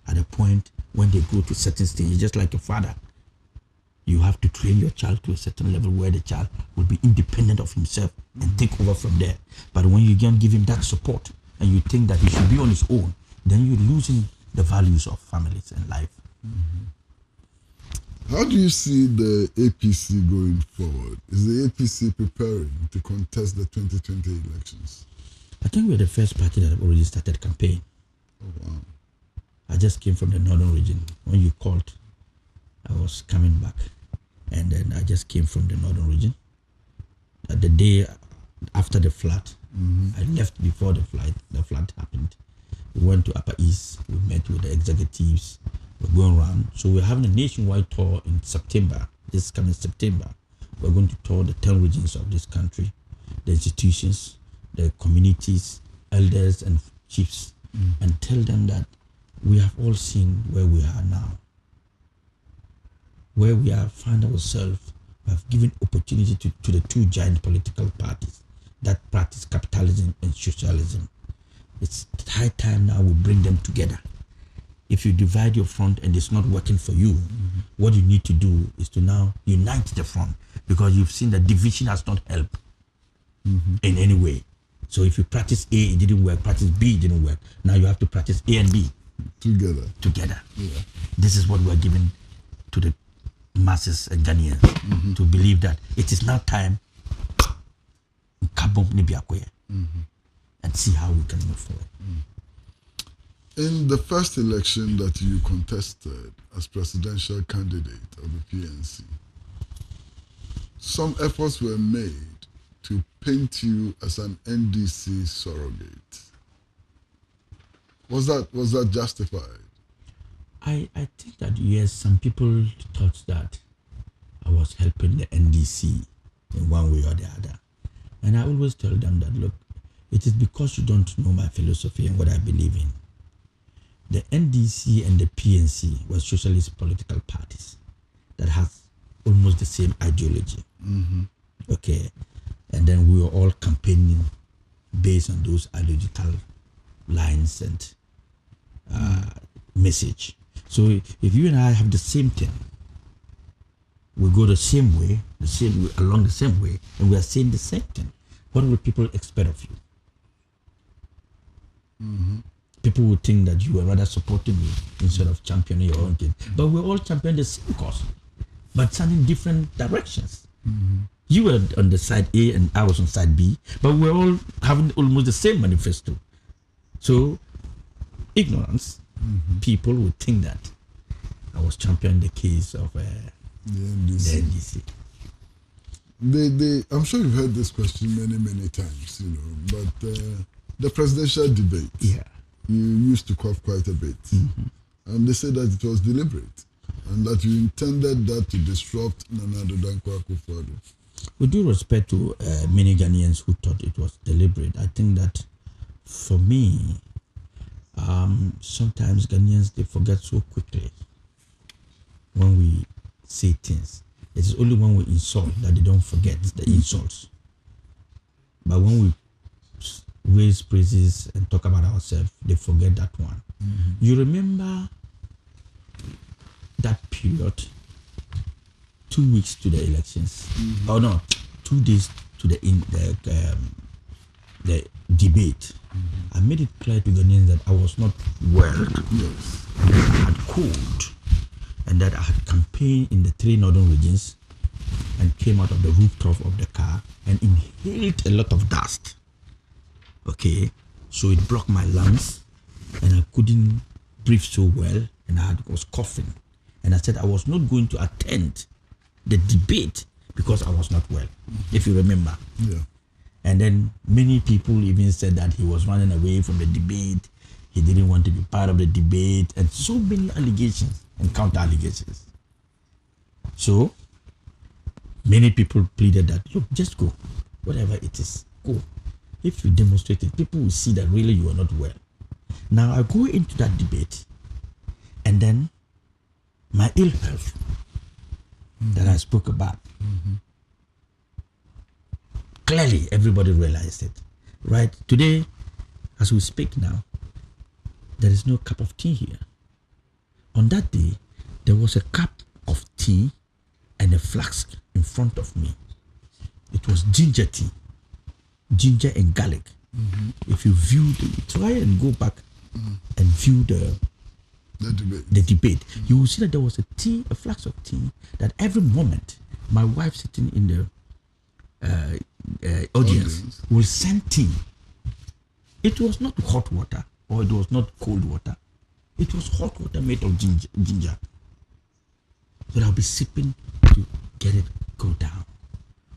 At a point when they go to certain stages, just like a father, you have to train your child to a certain level where the child will be independent of himself and take over from there. But when you can't give him that support and you think that he should be on his own, then you're losing the values of families and life. How do you see the APC going forward? Is the APC preparing to contest the 2020 elections? I think we're the first party that have already started campaign. Oh, wow. I just came from the northern region. When you called, I was coming back. And then I just came from the northern region. The day after the flood. I left before the flood happened. We went to Upper East. We met with the executives. We're going around. So we're having a nationwide tour in September. This coming September, we're going to tour the 10 regions of this country, the institutions, the communities, elders and chiefs, and tell them that we have all seen where we are now. Where we are find ourselves, we have given opportunity to the two giant political parties that practice capitalism and socialism. It's high time now we bring them together. If you divide your front and it's not working for you, what you need to do is to now unite the front, because you've seen that division has not helped in any way. So if you practice A, it didn't work, practice B, it didn't work. Now you have to practice A and B. Together. Yeah. This is what we're giving to the masses and Ghanaians to believe that it is now time and see how we can move forward. In the first election that you contested as presidential candidate of the PNC, some efforts were made to paint you as an NDC surrogate. Was that justified? I think that yes, some people thought that I was helping the NDC in one way or the other. And I always tell them that, look, it is because you don't know my philosophy and what I believe in. The NDC and the PNC were socialist political parties that have almost the same ideology. Okay. And then we were all campaigning based on those ideological lines and message. So if you and I have the same thing, we go the same way, along the same way, and we are saying the same thing, what will people expect of you? People would think that you were rather supporting me instead of championing your own thing. But we're all championing the same cause, but in different directions. You were on the side A and I was on side B, but we're all having almost the same manifesto. So, ignorance, people would think that I was championing the case of the NDC. I'm sure you've heard this question many times, but the presidential debate, you used to cough quite a bit. And they said that it was deliberate and that you intended that to disrupt Nana Addo Dankwa Akufo-Addo. With due respect to many Ghanaians who thought it was deliberate, I think that for me, sometimes Ghanaians, they forget so quickly when we say things. It is only when we insult that they don't forget the insults. But when we raise praises and talk about ourselves, they forget that one. You remember that period, 2 weeks to the elections, 2 days to the debate. I made it clear to Ghanaians that I was not well, and that I had cold, and that I had campaigned in the 3 northern regions and came out of the rooftop of the car and inhaled a lot of dust. Okay, so it blocked my lungs and I couldn't breathe so well, and I was coughing. And I said I was not going to attend the debate because I was not well, if you remember. And then many people even said that he was running away from the debate. He didn't want to be part of the debate, and so many allegations and counter allegations. So many people pleaded that, look, just go, whatever it is, go. If you demonstrate it, people will see that really you are not well. Now I go into that debate, and then my ill health that I spoke about, clearly everybody realized it. Right? Today, as we speak now, there is no cup of tea here. On that day, there was a cup of tea and a flask in front of me. It was ginger tea, ginger and garlic. If you view try and go back and view the debate, you will see that there was a flask of tea that every moment my wife sitting in the audience will send tea. It was not hot water or it was not cold water. It was hot water made of ginger. So I'll be sipping to get it go down.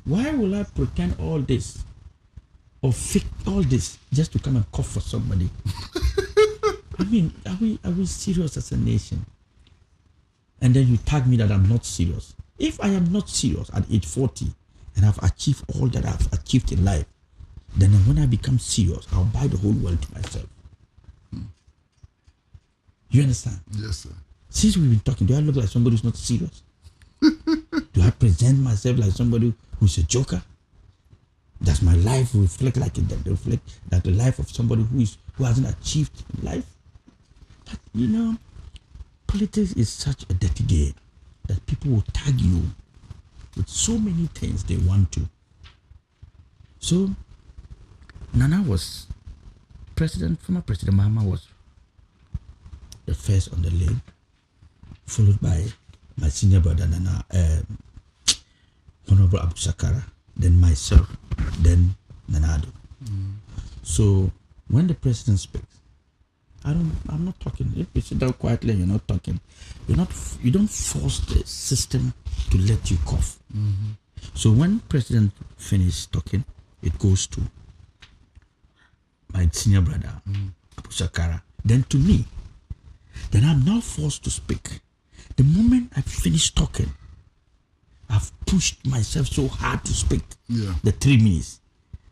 Why will I pretend all this? or fake all this just to come and cough for somebody. I mean, are we serious as a nation? And then you tag me that I'm not serious. If I am not serious at age 40 and I've achieved all that I've achieved in life, then when I become serious, I'll buy the whole world to myself. You understand? Yes, sir. Since we've been talking, do I look like somebody who's not serious? Do I present myself like somebody who's a joker? Does my life reflect like the life of somebody who hasn't achieved in life? But you know, politics is such a dirty game that people will tag you with so many things they want to. So Nana was former President Mahama was the first on the lane, followed by my senior brother Nana, Honorable Abu Sakara, then myself, then Nanado. So when the president speaks, I'm not talking. If you sit down quietly and you're not talking, you don't force the system to let you cough. So when president finishes talking, it goes to my senior brother, Abu Sakara, then to me. Then I'm now forced to speak. The moment I finish talking, I've pushed myself so hard to speak. Yeah. The 3 minutes.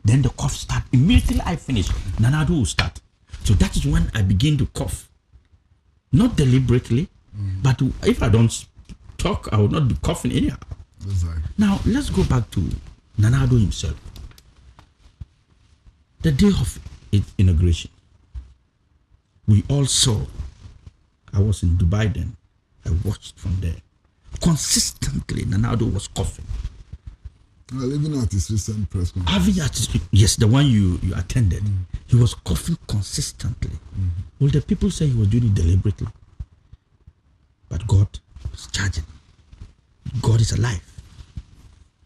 Then the cough starts. Immediately I finish, Nanado will start. So that is when I begin to cough. Not deliberately, but if I don't talk, I will not be coughing anyhow. Exactly. Now, let's go back to Nanado himself. The day of its inauguration, we all saw. I was in Dubai then. I watched from there. Consistently, Nanado was coughing. Well, even at his recent press conference. Yes, the one you attended. He was coughing consistently. Well, the people say he was doing it deliberately. But God is charging. God is alive.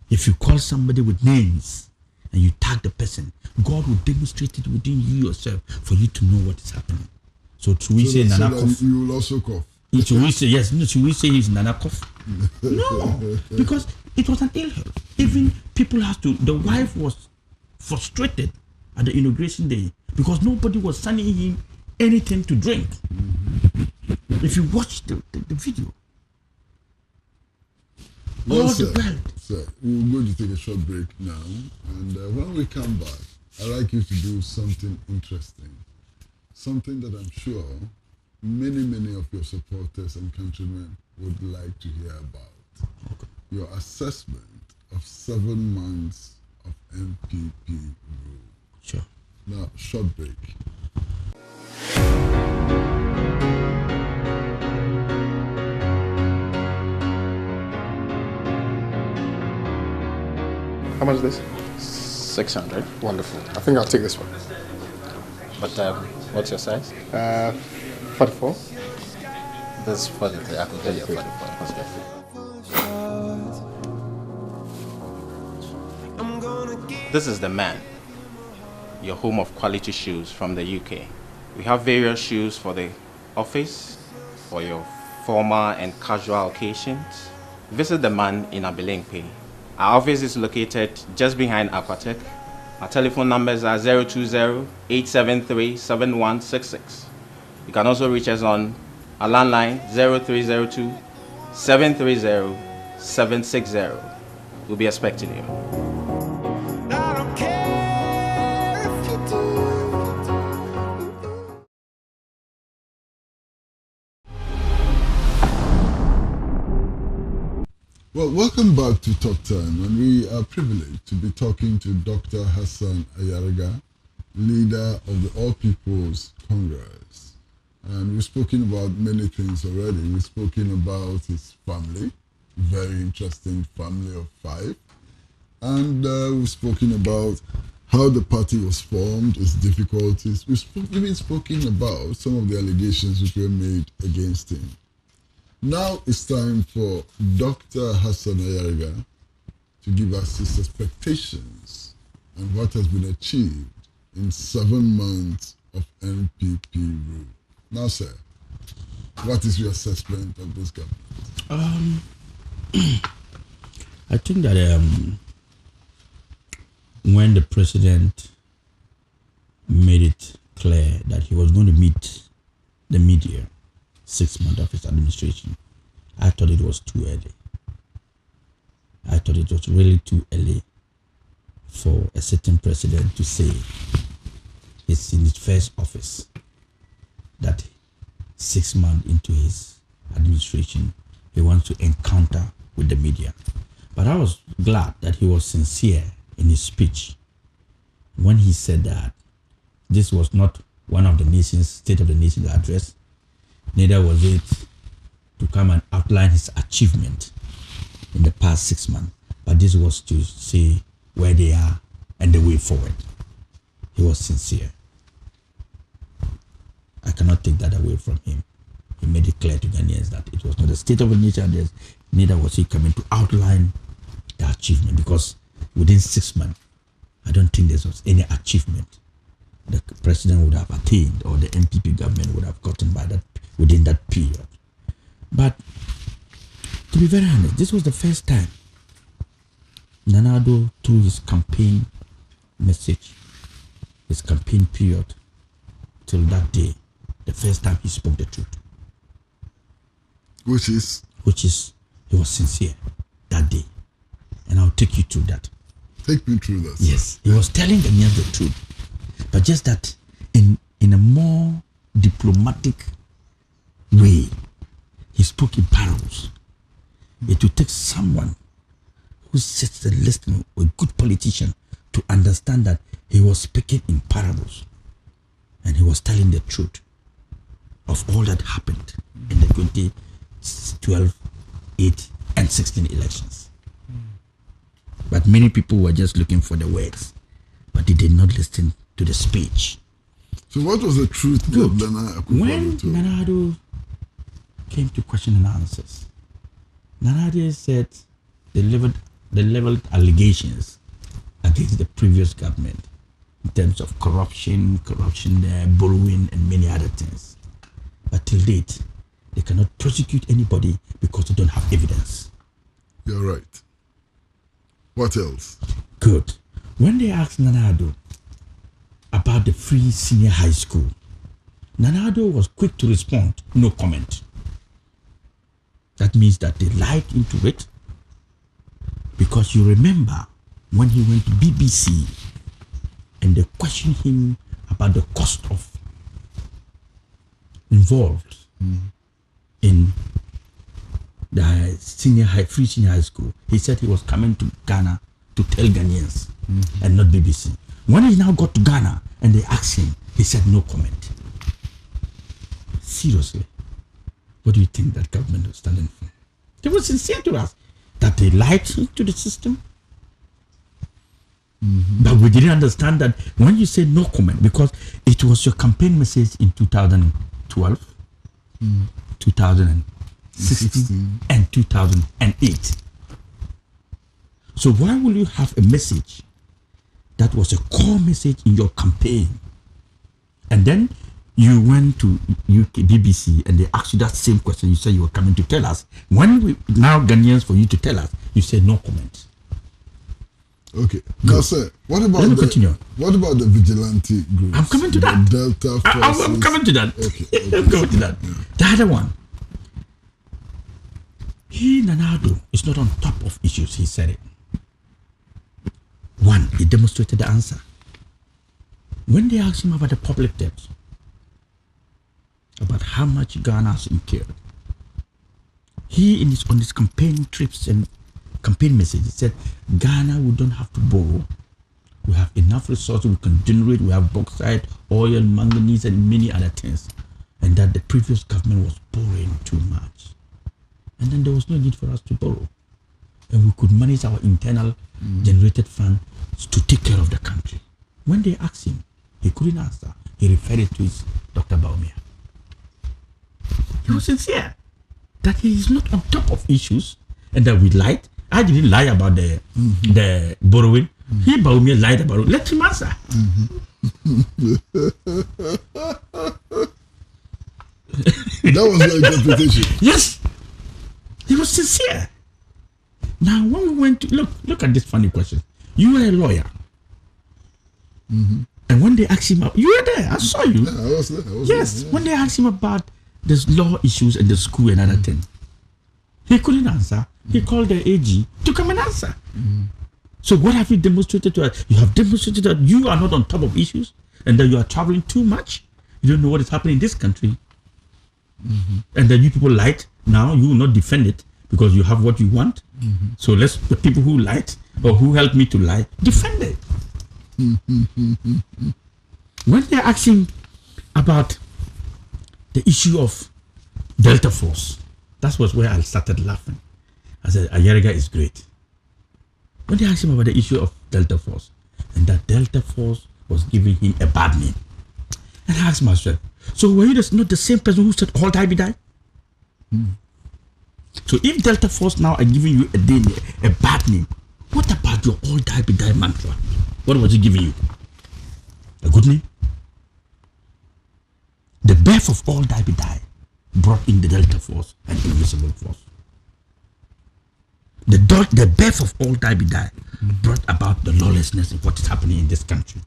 If you call somebody with names and you tag the person, God will demonstrate it within you yourself for you to know what is happening. So should we say Nana cough? You will also cough. Should we say yes? No, should we say he's Nana cough? No, because it was an ill health. Even people have to. The wife was frustrated at the inauguration day because nobody was sending him anything to drink. If you watch the video, Well, all sir, the world. sir, we're going to take a short break now, and when we come back, I'd like you to do something interesting, something that I'm sure many of your supporters and countrymen would like to hear about. Okay. Your assessment of 7 months of MPP rule. Sure. Now, short break. How much is this? 600. Wonderful. I think I'll take this one. But what's your size? 44. This is 43. I can tell you 44. Okay. This is the man. Your home of quality shoes from the UK. We have various shoes for the office, for your formal and casual occasions. Visit the man in Abilingpe. Our office is located just behind Aquatech. Our telephone numbers are 020-873-7166. You can also reach us on our landline 0302-730-760. We'll be expecting you. Well, welcome back to Talk Time, and we are privileged to be talking to Dr. Hassan Ayariga, leader of the All People's Congress. And we've spoken about many things already. We've spoken about his family, very interesting family of 5. And we've spoken about how the party was formed, its difficulties. We've even spoken about some of the allegations which were made against him. Now it's time for Dr. Hassan Ayariga to give us his expectations and what has been achieved in 7 months of NPP rule. Now, sir, what is your assessment of this government? I think that when the president made it clear that he was going to meet the media 6 months of his administration, I thought it was too early. I thought it was really too early for a sitting president to say it's in his first office that 6 months into his administration, he wants to encounter with the media. But I was glad that he was sincere in his speech when he said that this was not one of the nation's State of the Nation address, neither was it to come and outline his achievement in the past 6 months, but this was to say where they are and the way forward. He was sincere. I cannot take that away from him. He made it clear to Ghanaians that it was not a State of the Nation address, neither was he coming to outline the achievement, because within 6 months, I don't think there was any achievement the president would have attained or the MPP government would have gotten by that within that period. But to be very honest, this was the first time Nana Addo, through his campaign message, his campaign period, till that day, the first time he spoke the truth. Which is, he was sincere that day. And I'll take you through that. Take me through that. Yes, he was telling Ghanaians the truth, but just that in a more diplomatic way. He spoke in parables. It would take someone who sits and listens, a good politician, to understand that he was speaking in parables and he was telling the truth of all that happened in the 2012, 8, and 16 elections. But many people were just looking for the words, but they did not listen to the speech. So what was the truth that Nana Akufo-Addo When told? Nana Addo came to question and answers, Nana Addo said they leveled allegations against the previous government in terms of corruption there, borrowing, and many other things. But till date, they cannot prosecute anybody because they don't have evidence. You're right. What else? Good. When they asked Nana Addo about the free senior high school, Nana Addo was quick to respond, no comment. That means that they lied into it, because you remember when he went to BBC and they questioned him about the cost of involved in the free senior high school. He said he was coming to Ghana to tell Ghanaians and not BBC. When he now got to Ghana and they asked him, he said no comment. Seriously, what do you think that government was standing for? They were sincere to us that they lied to the system. But we didn't understand that when you say no comment, because it was your campaign message in 2012, 2016, and 2008. So why will you have a message that was a core message in your campaign, and then you went to UK BBC and they asked you that same question? You said you were coming to tell us. When we now Ghanaians for you to tell us, you said no comment. Okay. Now, sir, what about the vigilante groups? I'm coming to that. The Delta forces. I'm coming to that. Okay. I'm coming to that. The other one. Nana Addo is not on top of issues. He said it. One, he demonstrated the answer. When they asked him about the public debt, about how much Ghana has incurred, he on his campaign trips and campaign message, he said, Ghana, we don't have to borrow. We have enough resources we can generate. We have bauxite, oil, manganese, and many other things. And that the previous government was borrowing too much. And then there was no need for us to borrow. And we could manage our internal generated funds to take care of the country. When they asked him, he couldn't answer. He referred it to his Dr. Baumia. He was sincere that he is not on top of issues and that we lied. I didn't lie about the borrowing. He, Baumia, lied about it. Let him answer. That was your interpretation. Yes. He was sincere. Now, when we went to look at this funny question. You are a lawyer, and And when they asked him, you were there, I saw you. Yeah, I was there. Yes, there, when they asked him about the law issues in the school and other thing, he couldn't answer. He called the AG to come and answer. So what have you demonstrated to us? You have demonstrated that you are not on top of issues and that you are traveling too much. You don't know what is happening in this country. And that you people lied. Now you will not defend it because you have what you want. So let's the people who lied or who helped me to lie, defend it. When they asked him about the issue of Delta Force, that was where I started laughing. I said, Ayariga is great. When they asked him about the issue of Delta Force, and that Delta Force was giving him a bad name, and I asked myself, so were you not the same person who said all die be die? So if Delta Force now are giving you a bad name, what about your all die be die mantra? What was he giving you? A good name? The birth of all die be die brought in the Delta Force and invisible force. The birth of all die be die brought about the lawlessness of what is happening in this country.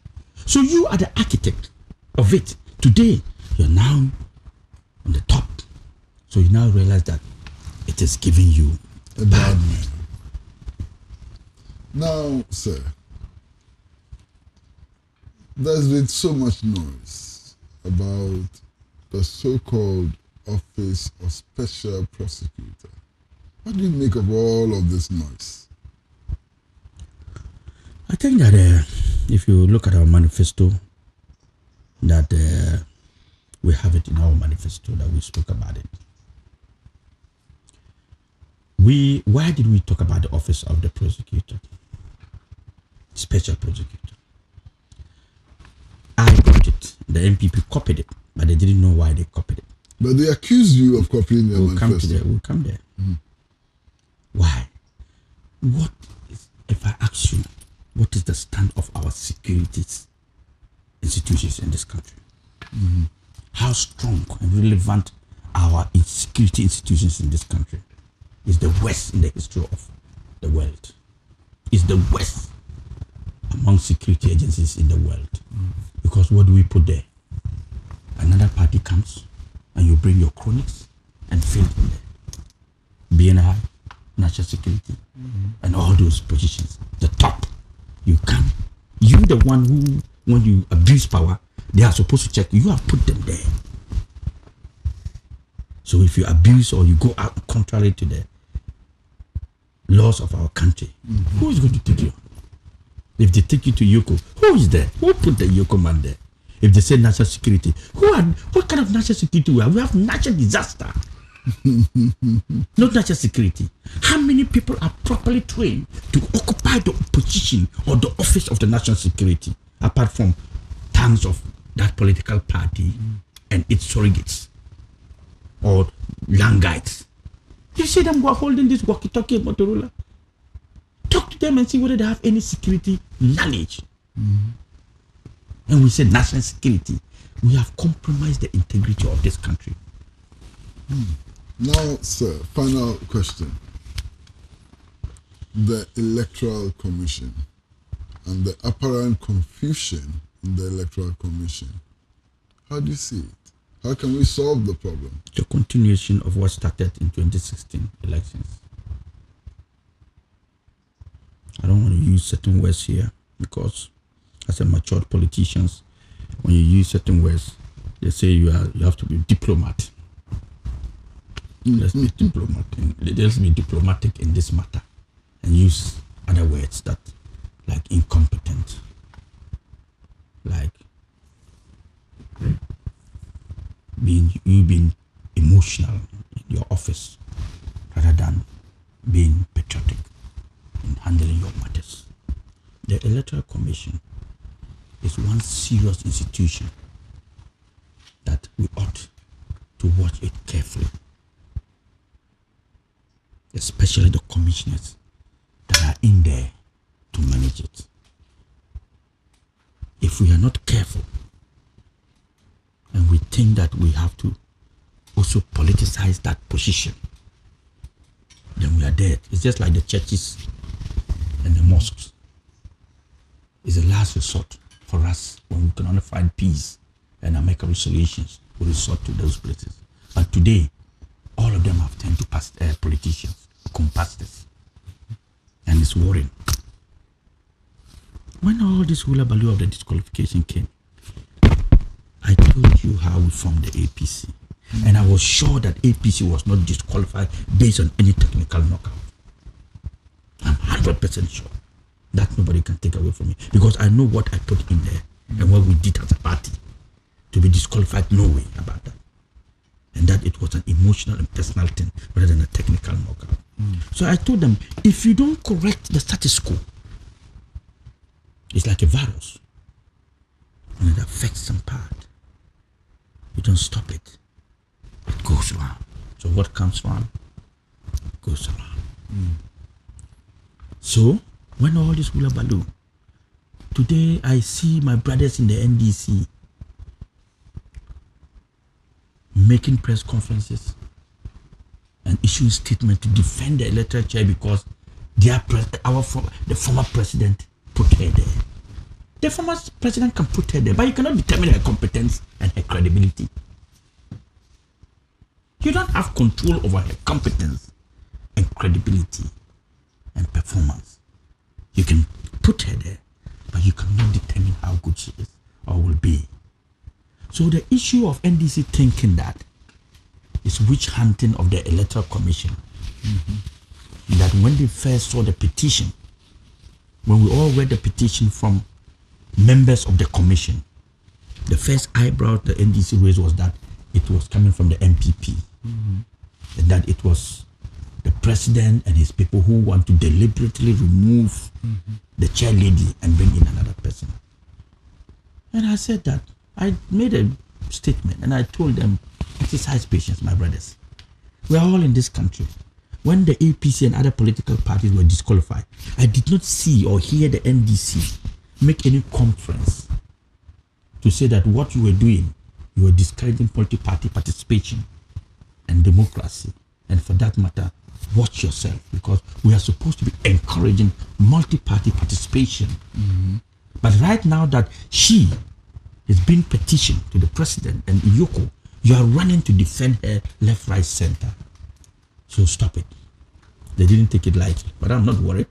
So you are the architect of it. Today, you're now on the top. So you now realize that it is giving you a bad name. Now, sir, there's been so much noise about the so-called Office of Special Prosecutor. What do you make of all of this noise? I think that if you look at our manifesto, that we have it in our manifesto that we spoke about it. Why did we talk about the Office of the Prosecutor? Special Prosecutor. I wrote it. The MPP copied it, but they didn't know why they copied it. But they accused you of copying their manifesto. We'll come there. Why? What is, if I ask you, what is the stand of our security institutions in this country? How strong and relevant our security institutions in this country is the worst in the history of the world. Is the worst among security agencies in the world. Because what do we put there? Another party comes and you bring your chronics and fill in there. BNI, national security, and all those positions. The top. You come. You the one who, when you abuse power, they are supposed to check. You have put them there. So if you abuse or you go out contrary to the laws of our country, who is going to take you? If they take you to Yoko, who is there? Who put the Yoko man there? If they say national security, what kind of national security we have? We have natural disaster. Not national security. How many people are properly trained to occupy the position or the office of the national security, apart from tons of that political party and its surrogates or langites? You see them holding this walkie-talkie Motorola. Talk to them and see whether they have any security knowledge. And we say national security. We have compromised the integrity of this country. Now, sir, final question. The Electoral Commission and the apparent confusion in the Electoral Commission. How do you see it? How can we solve the problem? The continuation of what started in 2016 elections. I don't want to use certain words here because as a matured politicians, when you use certain words, they say you have to be diplomat. Let's be diplomatic in this matter and use other words that like incompetent, like being emotional in your office rather than being patriotic in handling your matters. The Electoral Commission is one serious institution that we ought to watch it carefully, especially the commissioners that are in there to manage it. If we are not careful and we think that we have to also politicize that position, then we are dead. It's just like the churches and the mosques. It's a last resort for us, when we can only find peace and amicable solutions, we resort to those places. But today, all of them have turned to politicians, compastors, and it's worrying. When all this hullabaloo of the disqualification came, I told you how we formed the APC. And I was sure that APC was not disqualified based on any technical knockout. I'm 100% sure. That nobody can take away from me. Because I know what I put in there and what we did as a party. To be disqualified, no way about that. And that it was an emotional and personal thing rather than a technical knockout. So I told them, if you don't correct the status quo, it's like a virus. When it affects some part, you don't stop it. It goes around. So what comes around goes around. So when all this hullabaloo, today I see my brothers in the NDC making press conferences and issuing statements to defend the electoral chair because the former president put her there. The former president can put her there, but you cannot determine her competence and her credibility. You don't have control over her competence and credibility and performance. You can put her there, but you cannot determine how good she is or will be. So the issue of NDC thinking that is witch hunting of the Electoral Commission. That when they first saw the petition, when we all read the petition from members of the commission, the first eyebrow the NDC raised was that it was coming from the MPP. And that it was the president and his people who want to deliberately remove the chair lady and bring in another person. And I said that. I made a statement and I told them, exercise patience, my brothers. We are all in this country. When the APC and other political parties were disqualified, I did not see or hear the NDC make any conference to say that what you were doing, you were discouraging multi-party participation and democracy. And for that matter, watch yourself, because we are supposed to be encouraging multi-party participation. But right now that she is being petitioned to the president and Iyoko, you are running to defend her left, right, center. So stop it. They didn't take it lightly, but I'm not worried.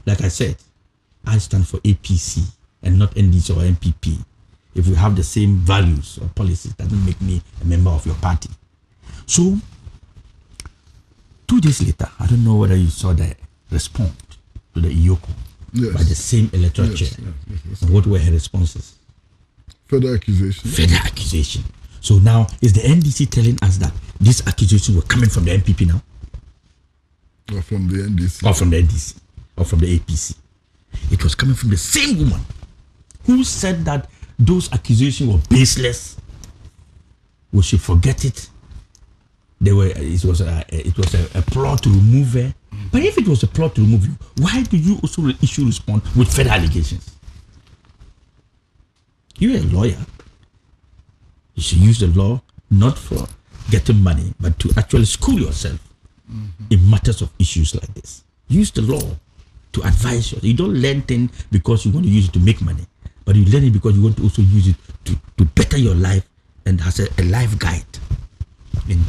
Like I said, I stand for APC and not NDC or MPP. If we have the same values or policies, that doesn't make me a member of your party. So 2 days later, I don't know whether you saw the response to the Iyoko by the same electoral chair. Yes. What were her responses? Further accusation. Further accusation. So now, is the NDC telling us that these accusations were coming from the MPP now? Or from the NDC? Or from the NDC? Or from the APC? It was coming from the same woman who said that those accusations were baseless. We should forget it. It was a plot to remove her. But if it was a plot to remove you, why do you also issue response with further allegations? You're a lawyer. You should use the law not for getting money, but to actually school yourself in matters of issues like this. Use the law to advise you. You don't learn things because you want to use it to make money, but you learn it because you want to also use it to better your life and as a life guide in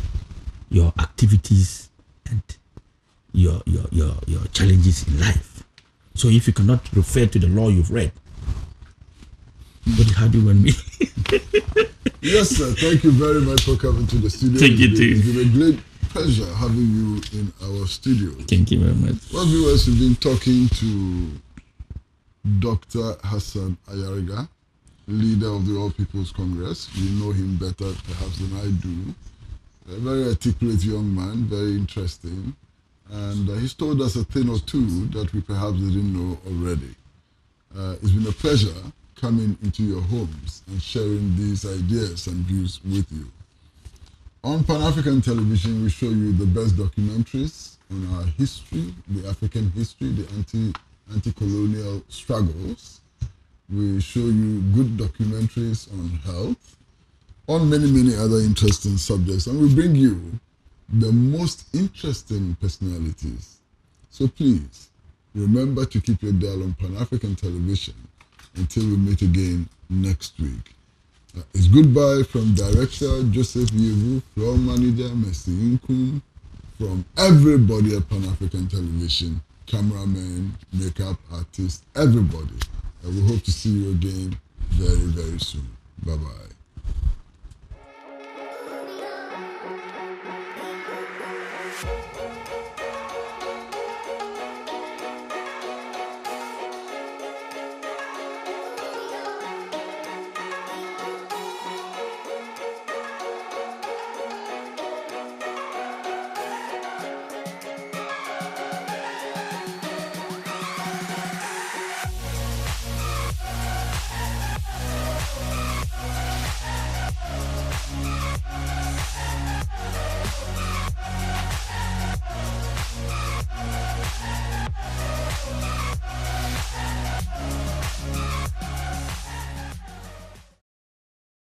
your activities and your challenges in life. So if you cannot refer to the law you've read, how do you want me? Yes, sir. Thank you very much for coming to the studio. Thank you too. It's been a great pleasure having you in our studio. Thank you very much. Well, viewers, we've been talking to Dr. Hassan Ayariga, leader of the All People's Congress. You know him better perhaps than I do. A very articulate young man, very interesting. And he's told us a thing or two that we perhaps didn't know already. It's been a pleasure coming into your homes and sharing these ideas and views with you. On Pan-African television, we show you the best documentaries on our history, the African history, the anti-colonial struggles. We show you good documentaries on health, on many other interesting subjects, and we bring you the most interesting personalities. So please, remember to keep your dial on Pan-African television until we meet again next week. It's goodbye from Director Joseph Yevu, Floor Manager Mercy Inkum, from everybody at Pan-African Television, cameramen, makeup artists, everybody. We hope to see you again very, very soon. Bye-bye.